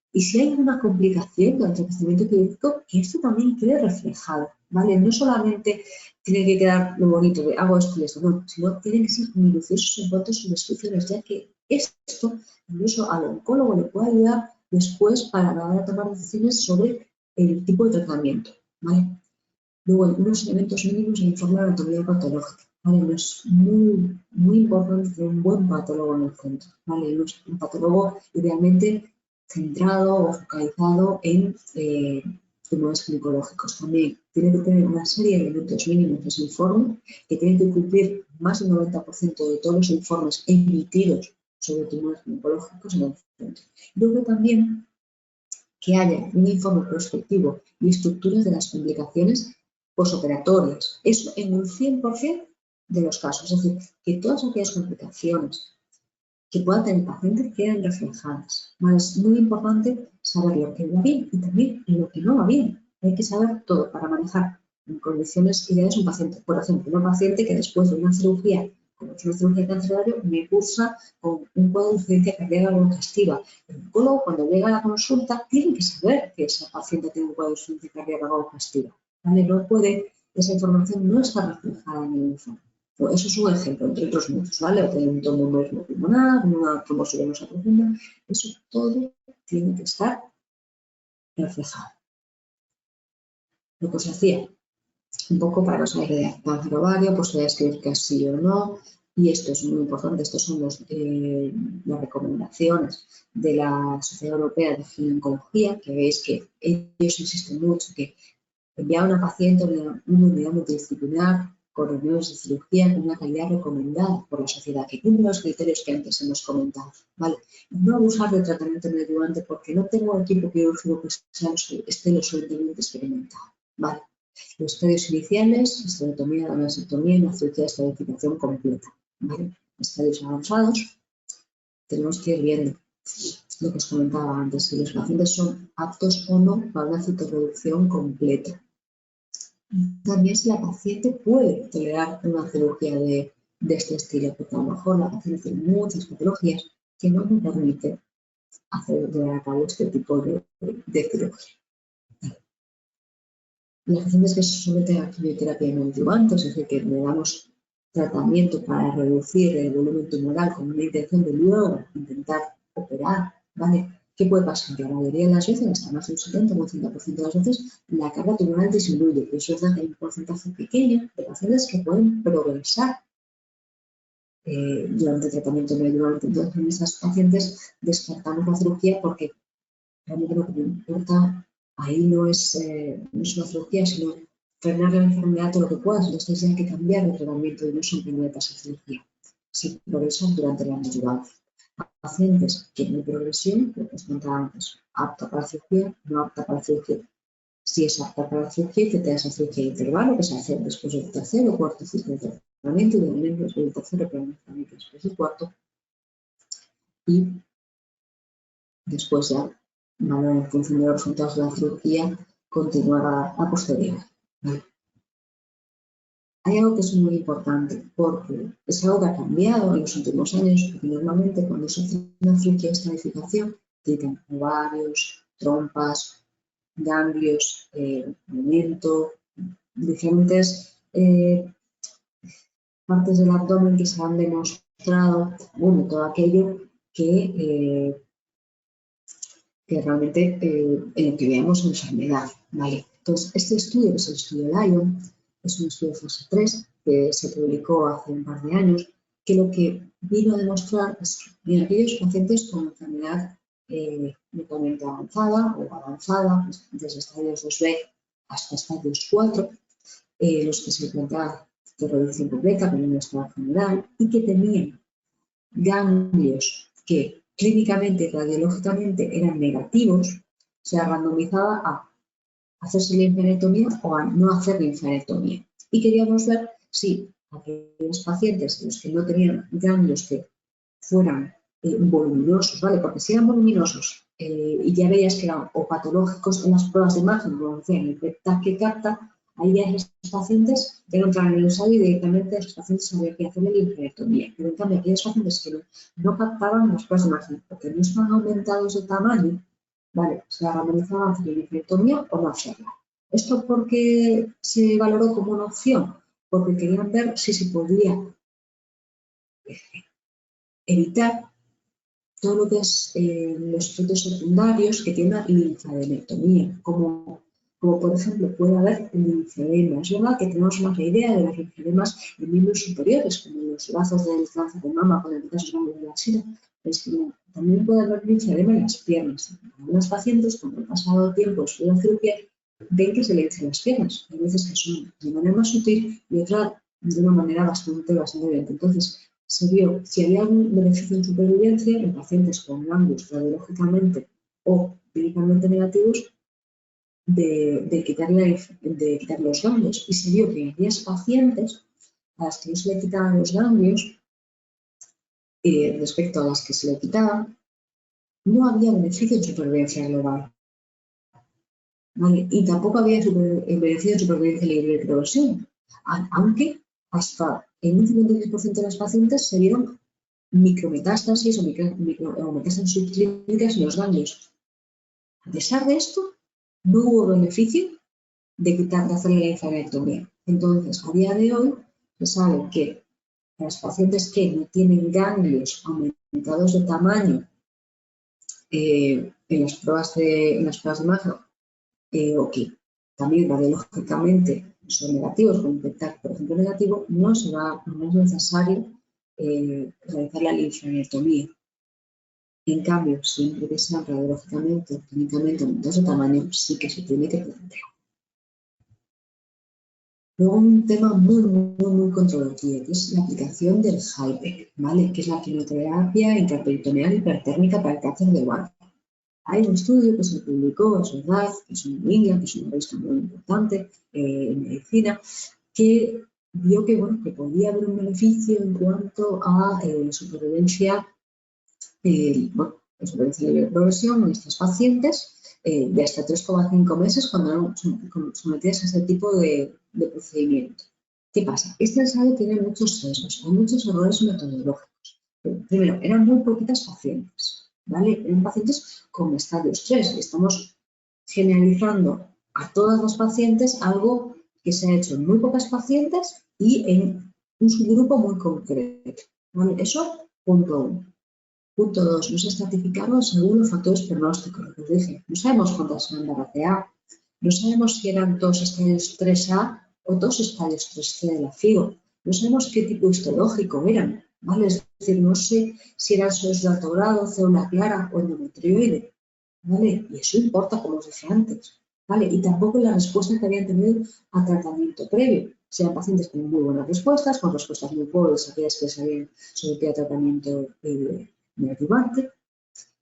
Y si hay una complicación durante el procedimiento quirúrgico, que esto también quede reflejado, ¿vale? No solamente tiene que quedar lo bonito de hago esto y esto, no, sino tienen que ser minuciosos en cuanto a sus descripciones, ya que esto incluso al oncólogo le puede ayudar después para la hora de tomar decisiones sobre el tipo de tratamiento, ¿vale? Luego, unos elementos mínimos en informe de anatomía patológica. ¿Vale? Es muy importante tener un buen patólogo en el centro. ¿Vale? Un patólogo idealmente centrado o focalizado en tumores ginecológicos. También tiene que tener una serie de elementos mínimos en ese informe que tienen que cumplir más del 90% de todos los informes emitidos sobre tumores ginecológicos en el centro. Luego también que haya un informe prospectivo y estructuras de las complicaciones posoperatorias. Eso en un 100% de los casos. Es decir, que todas aquellas complicaciones que pueda tener el paciente queden reflejadas. Es muy importante saber lo que va bien y también lo que no va bien. Hay que saber todo para manejar en condiciones ideales un paciente. Por ejemplo, un paciente que después de una cirugía, como es una cirugía de cáncer ovario, me cursa con un cuadro de insuficiencia cardíaca congestiva. El oncólogo, cuando llega a la consulta, tiene que saber que esa paciente tiene un cuadro de insuficiencia cardíaca congestiva. ¿Vale? No puede, esa información no está reflejada en el informe. Pues eso es un ejemplo, entre otros muchos, ¿vale? O tener un tromboembolismo pulmonar, una trombosis venosa profunda, eso todo tiene que estar reflejado. Lo que os hacía, un poco para que os hagáis idea, cáncer ovario, pues voy a escribir que sí o no, y esto es muy importante, estos son las recomendaciones de la Sociedad Europea de Ginecología, que veis que ellos insisten mucho que enviar a una paciente a una unidad multidisciplinar con reuniones de cirugía con una calidad recomendada por la sociedad, que cumple los criterios que antes hemos comentado, ¿vale? No abusar del tratamiento neoadyuvante porque no tengo equipo quirúrgico que esté lo suficientemente experimentado, ¿vale? Los estadios iniciales, esterectomía, la vasectomía y una cirugía de estadificación completa, ¿vale? Estadios avanzados, tenemos que ir viendo lo que os comentaba antes, si los pacientes son aptos o no para una citorreducción completa. También si la paciente puede tolerar una cirugía de este estilo, porque a lo mejor la paciente tiene muchas patologías que no me permiten llevar a cabo este tipo de cirugía. Las pacientes que se someten a quimioterapia neoadyuvante, es decir, que le damos tratamiento para reducir el volumen tumoral con una intención de luego intentar operar, ¿vale? ¿Qué puede pasar? La mayoría de las veces, hasta más del 70 o 80% de las veces, la carga tumoral disminuye. Eso es que hay un porcentaje pequeño de pacientes que pueden progresar durante el tratamiento neoadyuvante. Entonces, en esas pacientes descartamos la cirugía porque realmente lo que me importa ahí no es una cirugía, sino frenar la enfermedad todo lo que puedas. Entonces, hay que cambiar el tratamiento y no simplemente pasar cirugía. Si progresan durante la neoadyuvancia. Pacientes que no hay progresión, lo que os comentaba antes, apta para cirugía, no apta para cirugía. Si es apta para cirugía, que te das a cirugía intervalo, que se hace después del tercer o cuarto ciclo de tratamiento, y de después del tercero, pero después del cuarto. Y después ya, en función de los resultados de la cirugía, continuará a posteriori. ¿Vale? Hay algo que es muy importante porque es algo que ha cambiado en los últimos años, porque normalmente cuando se hace una cirugía de estadificación, quitan ovarios, trompas, ganglios, movimiento, diferentes partes del abdomen que se han demostrado, bueno, todo aquello que realmente en lo que veamos enfermedad, ¿vale? Entonces, este estudio, que es el estudio Lion, es un estudio de fase 3 que se publicó hace un par de años, que lo que vino a demostrar es que en aquellos pacientes con enfermedad totalmente avanzada o avanzada, desde estadios 2B hasta estadios 4, los que se planteaba de reducción completa con un estado general y que tenían ganglios que clínicamente y radiológicamente eran negativos, se randomizaba a hacerse linfadenectomía o a no hacer linfadenectomía. Y queríamos ver si aquellos pacientes los que no tenían ganglios que fueran voluminosos, ¿vale? Porque si eran voluminosos y ya veías que eran o patológicos en las pruebas de imagen, como decían, el PET que capta, ahí ya esos pacientes ya no entraban en el ensayo y directamente a esos pacientes había que hacerle linfadenectomía. Pero en cambio, aquellos pacientes que no captaban las pruebas de imagen porque no estaban aumentados de tamaño, ¿vale? Se randomizaban a hacer linfadenectomía o no hacerla. ¿Esto por qué se valoró como una opción? Porque querían ver si se podía evitar todo lo que es los efectos secundarios que tiene la linfadenectomía, como por ejemplo puede haber linfedema. Es verdad que tenemos más la idea de los linfedemas en miembros superiores, como los brazos del cáncer de mama con el caso de la axila, pues también puede haber linfedema en las piernas. Algunos pacientes, cuando ha pasado tiempo después de la cirugía, ven que se le hinchan las piernas. Hay veces que son de manera más sutil y otra de una manera bastante evidente. Entonces, se vio si había algún beneficio en supervivencia en pacientes con ganglios radiológicamente o clínicamente negativos de quitar los ganglios. Y se vio que en aquellas pacientes a las que no se le quitaban los ganglios, respecto a las que se le quitaban, no había beneficio en supervivencia global. ¿Vale? Y tampoco había beneficio en supervivencia libre de progresión, aunque hasta en un 56% de las pacientes se vieron micrometástasis o metástasis subclínicas en los ganglios. A pesar de esto, no hubo beneficio de hacer la linfadenectomía. Entonces, a día de hoy, se sabe que las pacientes que no tienen ganglios aumentados de tamaño en las pruebas de imagen o que también radiológicamente son negativos, con un PET, por ejemplo, negativo, no es necesario realizar la linfadenectomía. En cambio, siempre que sean radiológicamente o clínicamente aumentados de tamaño, sí que se tiene que plantear. Luego un tema muy controvertido, que es la aplicación del HIPEC, ¿vale? Que es la quimioterapia intraperitoneal hipertérmica para el cáncer de ovario. Hay un estudio que se publicó, es verdad, que es en India, que es una revista muy importante en medicina, que vio que, bueno, que podía haber un beneficio en cuanto a supervivencia libre de progresión en estos pacientes de hasta 3,5 meses cuando eran sometidas a este tipo de procedimiento. ¿Qué pasa? Este ensayo tiene muchos sesgos, hay muchos errores metodológicos. Primero, eran muy poquitas pacientes, ¿vale? Eran pacientes con estadios 3 y estamos generalizando a todas las pacientes algo que se ha hecho en muy pocas pacientes y en un subgrupo muy concreto, ¿vale? Eso, punto 1. Punto 2. No se estratificaron según los factores pronósticos, lo que os dije. No sabemos cuántas eran de RCA. No sabemos si eran 2 estadios 3A o 2 estadios 3C de la FIGO. No sabemos qué tipo histológico eran, ¿vale? Es decir, no sé si eran SOS de alto grado, célula clara o endometrioide, ¿vale? Y eso importa, como os dije antes, ¿vale? Y tampoco la respuesta que habían tenido a tratamiento previo. Sean pacientes con muy buenas respuestas, con respuestas muy pobres, aquellas que se habían sometido a tratamiento neoadyuvante,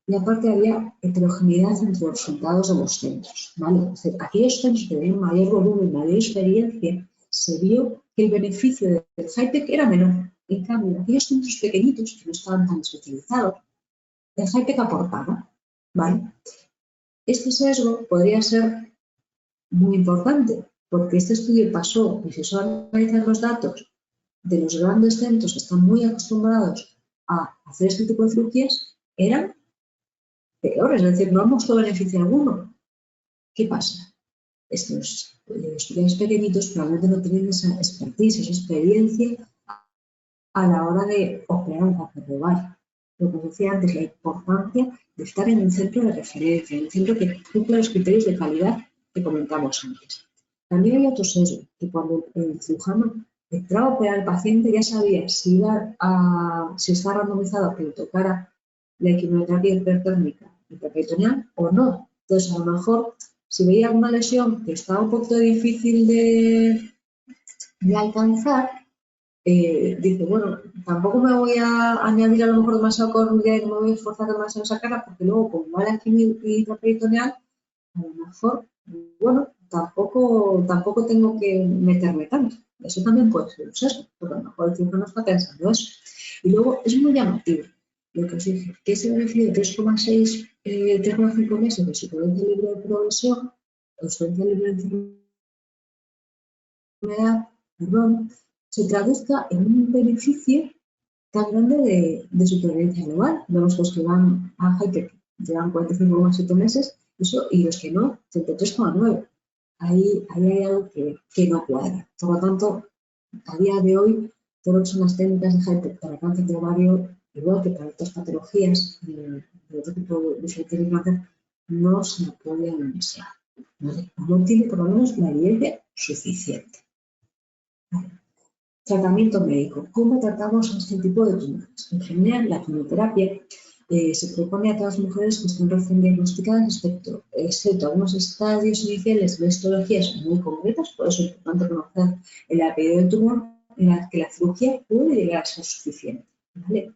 y aparte había heterogeneidad entre los resultados de los centros, ¿vale? Es decir, aquellos centros que tenían mayor volumen, mayor experiencia, se vio que el beneficio del HIPEC era menor. En cambio, aquellos centros pequeñitos que no estaban tan especializados, el HIPEC aportaba, ¿vale? Este sesgo podría ser muy importante, porque este estudio pasó, y se suelen analizar los datos de los grandes centros que están muy acostumbrados a hacer este tipo de cirugías, eran peores, es decir, no han mostrado beneficio alguno. ¿Qué pasa? Estos estudiantes pequeñitos probablemente no tienen esa expertise, esa experiencia a la hora de operar un cáncer de ovario. Lo que os decía antes, la importancia de estar en un centro de referencia, en un centro que cumple los criterios de calidad que comentamos antes. También hay otro sesgo, que cuando el cirujano entraba a operar al paciente ya sabía si estaba randomizado a que le tocara la quimioterapia hipertérmica intraperitoneal o no. Entonces, a lo mejor si veía alguna lesión que estaba un poquito difícil de alcanzar, dice, bueno, tampoco me voy a añadir a lo mejor demasiado coronilla y no me voy a esforzar demasiado en esa cara, porque luego, como va la quimio intraperitoneal, a lo mejor, bueno, tampoco tengo que meterme tanto. Eso también puede ser un sesgo, porque a lo mejor el cirujano está pensando eso. Y luego es muy llamativo lo que os dije, que ese beneficio de 3,5 meses de supervivencia libre de progresión, o supervivencia libre de enfermedad, perdón, se traduzca en un beneficio tan grande de supervivencia global. Vemos los que van a Hyper, llevan 45,7 meses, eso, y los que no, 33,9. Ahí hay algo que no cuadra. Por lo tanto, a día de hoy, todo lo que son las técnicas de Hyper para cáncer de ovario, igual que para otras patologías de otro tipo de cáncer, no se apoyan demasiado. ¿Vale? No tiene por lo menos la evidencia suficiente. ¿Vale? Tratamiento médico. ¿Cómo tratamos a este tipo de tumores? En general, la quimioterapia se propone a todas las mujeres que están recién diagnosticadas, excepto algunos estadios iniciales de histologías muy concretas, por eso es importante conocer el apellido del tumor, en la que la cirugía puede llegar a ser suficiente. ¿Vale?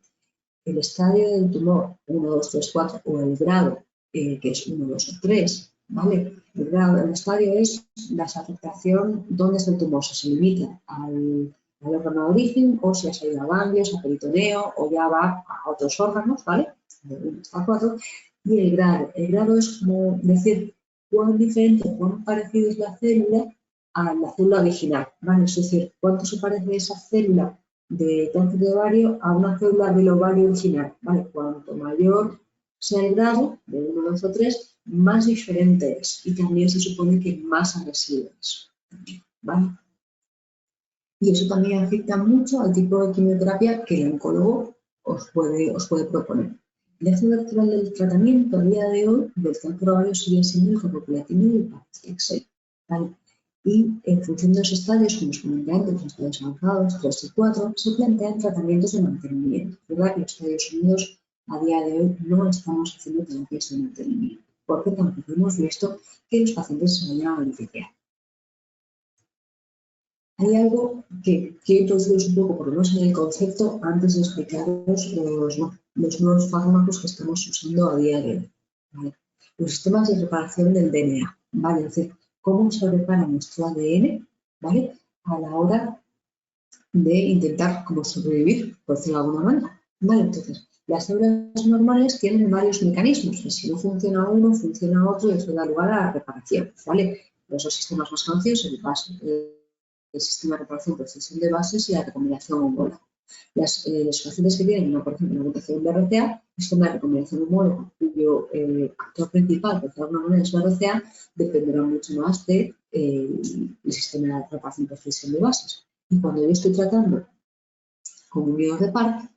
El estadio del tumor 1, 2, 3, 4 o el grado, que es 1, 2 o 3, ¿vale? El estadio es la afectación donde está el tumor, si se limita al órgano de origen, o si ha salido a ganglios, a peritoneo, o ya va a otros órganos, ¿vale? De 1 hasta 4. Y el grado es como decir cuán diferente, cuán parecida es la célula a la célula original, ¿vale? Es decir, cuánto se parece esa célula de cáncer de ovario a una célula del ovario original, ¿vale? Cuanto mayor sea el grado, de 1, 2 o 3, más diferente es, y también se supone que más agresivo es, ¿vale? Y eso también afecta mucho al tipo de quimioterapia que el oncólogo os puede proponer. El eje vertebral del tratamiento a día de hoy del cáncer ovario sigue siendo el carboplatina y el paclitaxel, ¿vale? Y en función de los estadios, como os comenté antes, los estadios avanzados, 3 y 4, se plantean tratamientos de mantenimiento. Es verdad que en Estados Unidos a día de hoy no estamos haciendo terapias de mantenimiento, porque tampoco hemos visto que los pacientes se vayan a beneficiar. Hay algo que quiero introduciros un poco, por lo menos en el concepto, antes de explicaros los nuevos fármacos que estamos usando a día de hoy, ¿vale? Los sistemas de reparación del DNA, ¿vale? Es decir, cómo se repara nuestro ADN, ¿vale? A la hora de intentar como sobrevivir, por decirlo de alguna manera, ¿vale? Entonces, las células normales tienen varios mecanismos, que si no funciona uno, funciona otro y eso da lugar a la reparación, ¿vale? Los dos sistemas más conocidos, el sistema de reparación por extensión de bases y la recombinación homóloga. Los pacientes que tienen, por ejemplo, una mutación de RCA, sistema de recombinación homóloga, cuyo actor principal, por decirlo de alguna manera, es la RCA, dependerá mucho más del sistema de reparación por extensión de bases. Y cuando yo estoy tratando con un virus de PARP,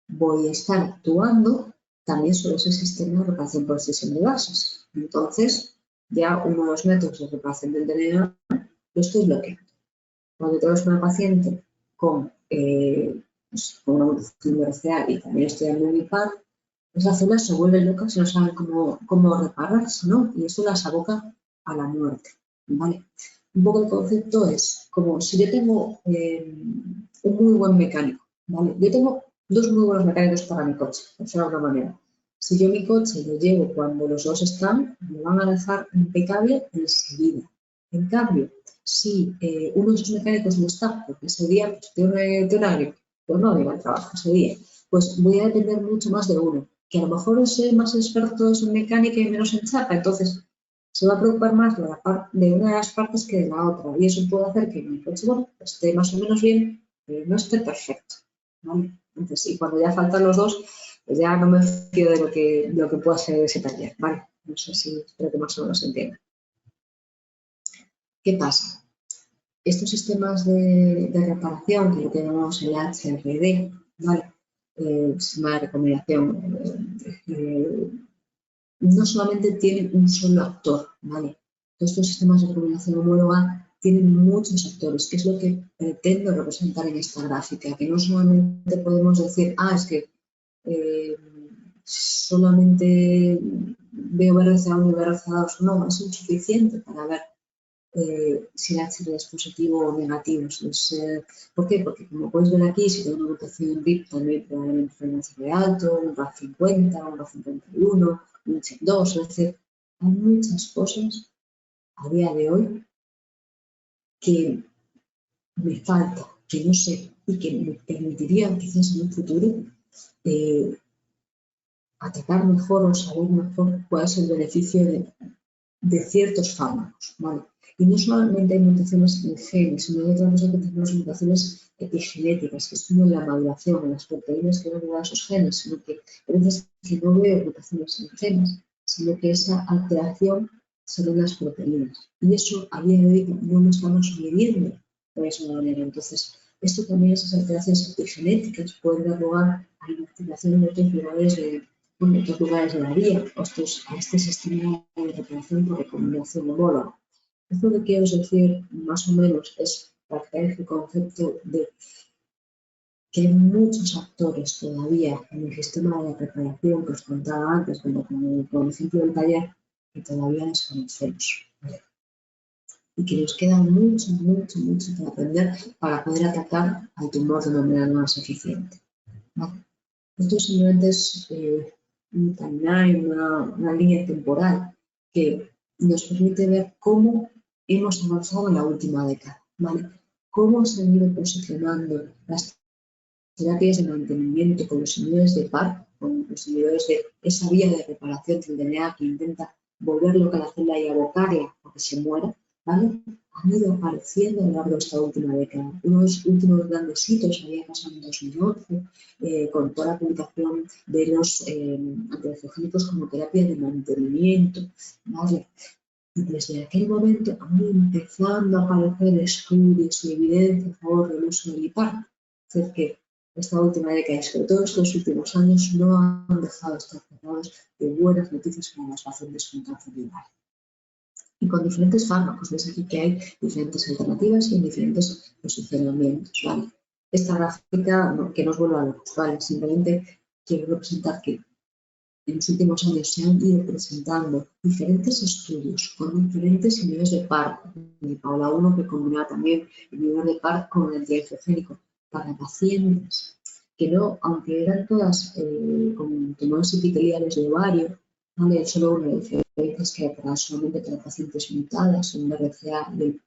voy a estar actuando también sobre ese sistema de reparación por extensión de bases. Entonces, ya uno de los métodos de reparación del DNA lo estoy bloqueando. Cuando tenemos una paciente con una mutación de RCA y también estoy dando mi PARP, esas células se vuelven locas y no saben cómo repararse, ¿no? Y eso las aboca a la muerte, ¿vale? Un poco el concepto es como si yo tengo un muy buen mecánico, ¿vale? Yo tengo dos muy buenos mecánicos para mi coche, por decirlo de alguna manera. Si yo mi coche lo llevo cuando los dos están, me van a dejar impecable enseguida. En cambio, si uno de esos mecánicos no está, porque ese día pues, tiene una gripe, pues no viene al trabajo ese día, pues voy a depender mucho más de uno, que a lo mejor es más experto en mecánica y menos en chapa, entonces se va a preocupar más de una de las partes que de la otra, y eso puede hacer que mi coche esté más o menos bien, pero no esté perfecto, ¿vale? Entonces, y cuando ya faltan los dos, pues ya no me fío de lo que pueda ser ese taller, ¿vale? No sé si espero que más o menos se entienda. ¿Qué pasa? Estos sistemas de reparación, que lo que llamamos el HRD, ¿vale? El sistema de recombinación, no solamente tienen un solo actor, ¿vale? Estos sistemas de recombinación homóloga tienen muchos actores, que es lo que pretendo representar en esta gráfica, que no solamente podemos decir, es que solamente veo BRCA1 y BRCA2, no, es insuficiente para ver si el HRD es positivo o negativo. ¿Por qué? Porque como podéis ver aquí, si tengo una mutación RIP también probablemente tenga un HRD alto, un RAF50, un RAF51, un CHEK2, es decir, hay muchas cosas a día de hoy que me falta, que no sé y que me permitiría quizás en un futuro atacar mejor o saber mejor cuál es el beneficio de ciertos fármacos, ¿vale? Y no solamente hay mutaciones en genes, sino hay otra cosa que tenemos mutaciones epigenéticas, que es como la maduración en las proteínas que van a esos genes, sino que a veces que no veo mutaciones en genes, sino que esa alteración son en las proteínas. Y eso a día de hoy no lo estamos midiendo de la misma manera. Entonces, esto también, esas alteraciones epigenéticas pueden dar lugar a inactivación en otros lugares de la vía, a este sistema de reparación por recomendación homóloga. Esto que quiero decir, más o menos, es para el concepto de que hay muchos actores todavía en el sistema de reparación que os contaba antes, como por ejemplo el taller, que todavía desconocemos, ¿vale? Y que nos queda mucho para aprender para poder atacar al tumor de una manera más eficiente, ¿vale? Esto simplemente es un timeline, una línea temporal que nos permite ver cómo hemos avanzado en la última década, ¿vale? Cómo se han ido posicionando las terapias de mantenimiento con los inhibidores de PARP, con los inhibidores de esa vía de reparación del DNA que intenta volver loca a la célula y abocarla a que se muera, ¿vale? Han ido apareciendo a lo largo de esta última década. Unos últimos grandes hitos había pasado en 2011 con toda la publicación de los antiangiogénicos como terapia de mantenimiento, ¿vale? Y desde aquel momento han ido empezando a aparecer estudios y evidencia a favor del uso del IPAR. Es decir, que esta última década y sobre todo estos últimos años no han dejado de estar cerrados de buenas noticias para los pacientes con cáncer de ovario. Y con diferentes fármacos, veis aquí que hay diferentes alternativas y en diferentes posicionamientos, ¿vale? Esta gráfica, no, que no os vuelva a locos, ¿vale? Simplemente quiero representar que en los últimos años se han ido presentando diferentes estudios con diferentes inhibidores de PARP, el PAOLA1 que combinaba también el inhibidor de PARP con el antiangiogénico para pacientes que no, aunque eran todas con tumores epiteliales de ovario, ¿vale? Solo una diferencia es que era solamente para pacientes mutadas, en BRCA del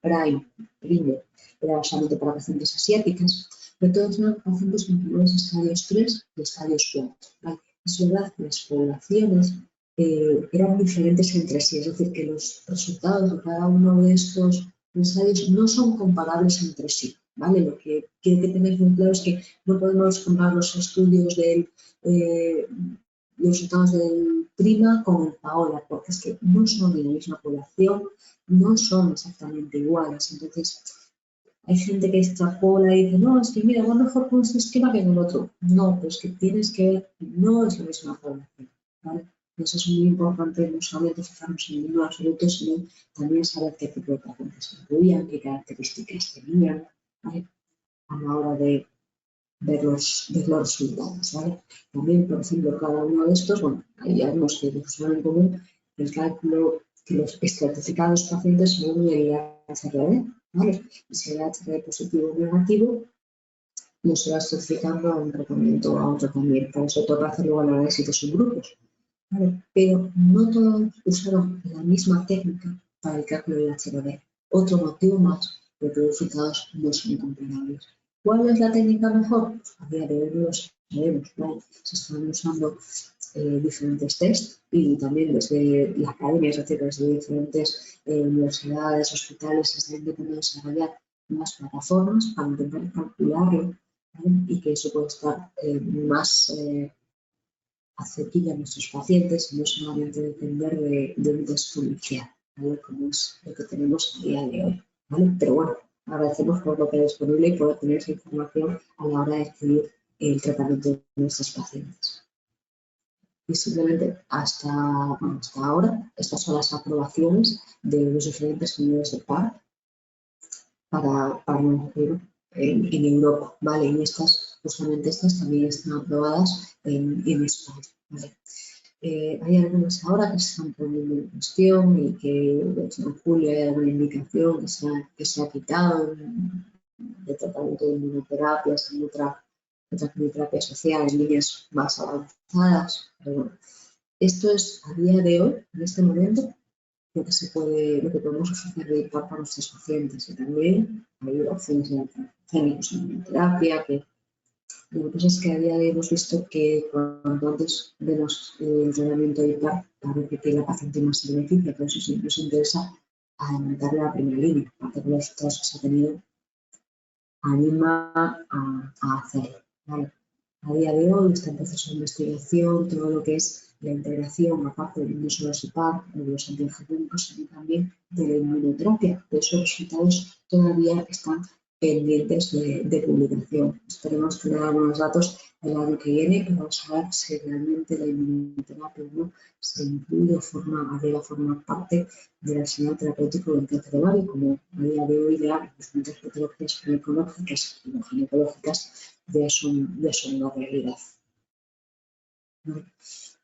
primer era solamente para pacientes asiáticas, pero todos eran pacientes con tumores estadios 3 y estadios 4, ¿vale? Es verdad que las poblaciones eran diferentes entre sí, es decir, que los resultados de cada uno de estos ensayos no son comparables entre sí, ¿vale? Lo que quiero que tengáis muy claro es que no podemos comparar los estudios los resultados del PRIMA con el PAOLA, porque es que no son de la misma población, no son exactamente iguales. Entonces, hay gente que extrapola y dice, no, es que mira, va mejor con este esquema que con el otro. No, pero es que tienes que ver que no es la misma población, ¿vale? Eso es muy importante, no solamente fijarnos en el número absoluto, sino también saber qué tipo de pacientes incluían, qué características tenían, ¿vale? A la hora de ver los resultados, ¿vale? También, por ejemplo, cada uno de estos, bueno, ahí ya vemos que usan en común el cálculo que los estratificados pacientes según el HRD, ¿vale? Y si el HRD positivo o negativo, no se va estratificando a un tratamiento o a otro también. Para eso toca hacer luego el análisis de subgrupos, ¿vale? Pero no todos usaron la misma técnica para el cálculo del HRD. Otro motivo más de que los resultados no son comparables. ¿Cuál es la técnica mejor? Pues a día de hoy no lo sabemos, ¿vale? Se están usando diferentes tests y también desde la academia, es decir, desde diferentes universidades, hospitales, se están intentando desarrollar unas plataformas para intentar calcularlo, ¿vale? Y que eso pueda estar más asequible a nuestros pacientes y no solamente depender de un test policial, ¿vale? Como es lo que tenemos a día de hoy, ¿vale? Pero bueno, agradecemos por lo que es disponible y por tener esa información a la hora de decidir el tratamiento de nuestros pacientes. Y simplemente hasta ahora, estas son las aprobaciones de los diferentes niveles de PARP para en Europa, ¿vale? Y justamente estas también están aprobadas en España, ¿vale? Hay algunas ahora que se están poniendo en cuestión y que de hecho, en julio hay alguna indicación que se ha quitado de tratamiento de inmunoterapias en otra quimioterapia asociada en líneas más avanzadas. Pero bueno, esto es a día de hoy, en este momento, lo que podemos ofrecer de para nuestros pacientes. Y también hay opciones de transgénicos en inmunoterapia que lo que pasa es que a día de hoy hemos visto que cuanto antes vemos el tratamiento IPAR, parece que la paciente más se beneficia, por eso sí nos interesa adelantarle a la primera línea, aparte de los resultados que se ha tenido, anima a hacerlo. ¿Vale? A día de hoy está en proceso de investigación todo lo que es la integración, aparte de no solo IPAR, de los antiangiogénicos, sino también de la inmunoterapia. De esos resultados todavía están pendientes de publicación. Esperemos tener algunos datos el año que viene y vamos a ver si realmente la inmunoterapia no se incluye o forma parte del arsenal terapéutico del cáncer ovario, como a día de hoy ya las muchas patologías ginecológicas y no ginecológicas ya son una realidad.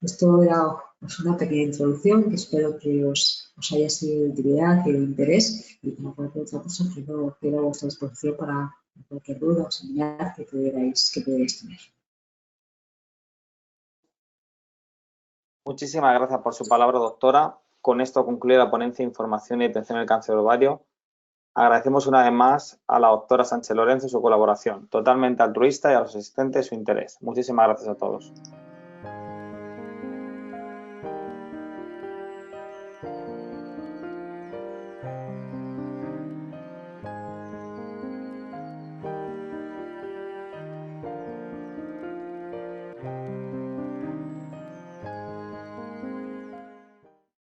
Esto era una pequeña introducción que espero que os haya sido de utilidad, que de interés, y para cualquier otra cosa quedo a vuestra disposición para cualquier duda o señal que pudierais tener. Muchísimas gracias por su palabra, doctora. Con esto concluye la ponencia de información y detención del cáncer ovario. Agradecemos una vez más a la doctora Sánchez Lorenzo su colaboración, totalmente altruista, y a los asistentes su interés. Muchísimas gracias a todos.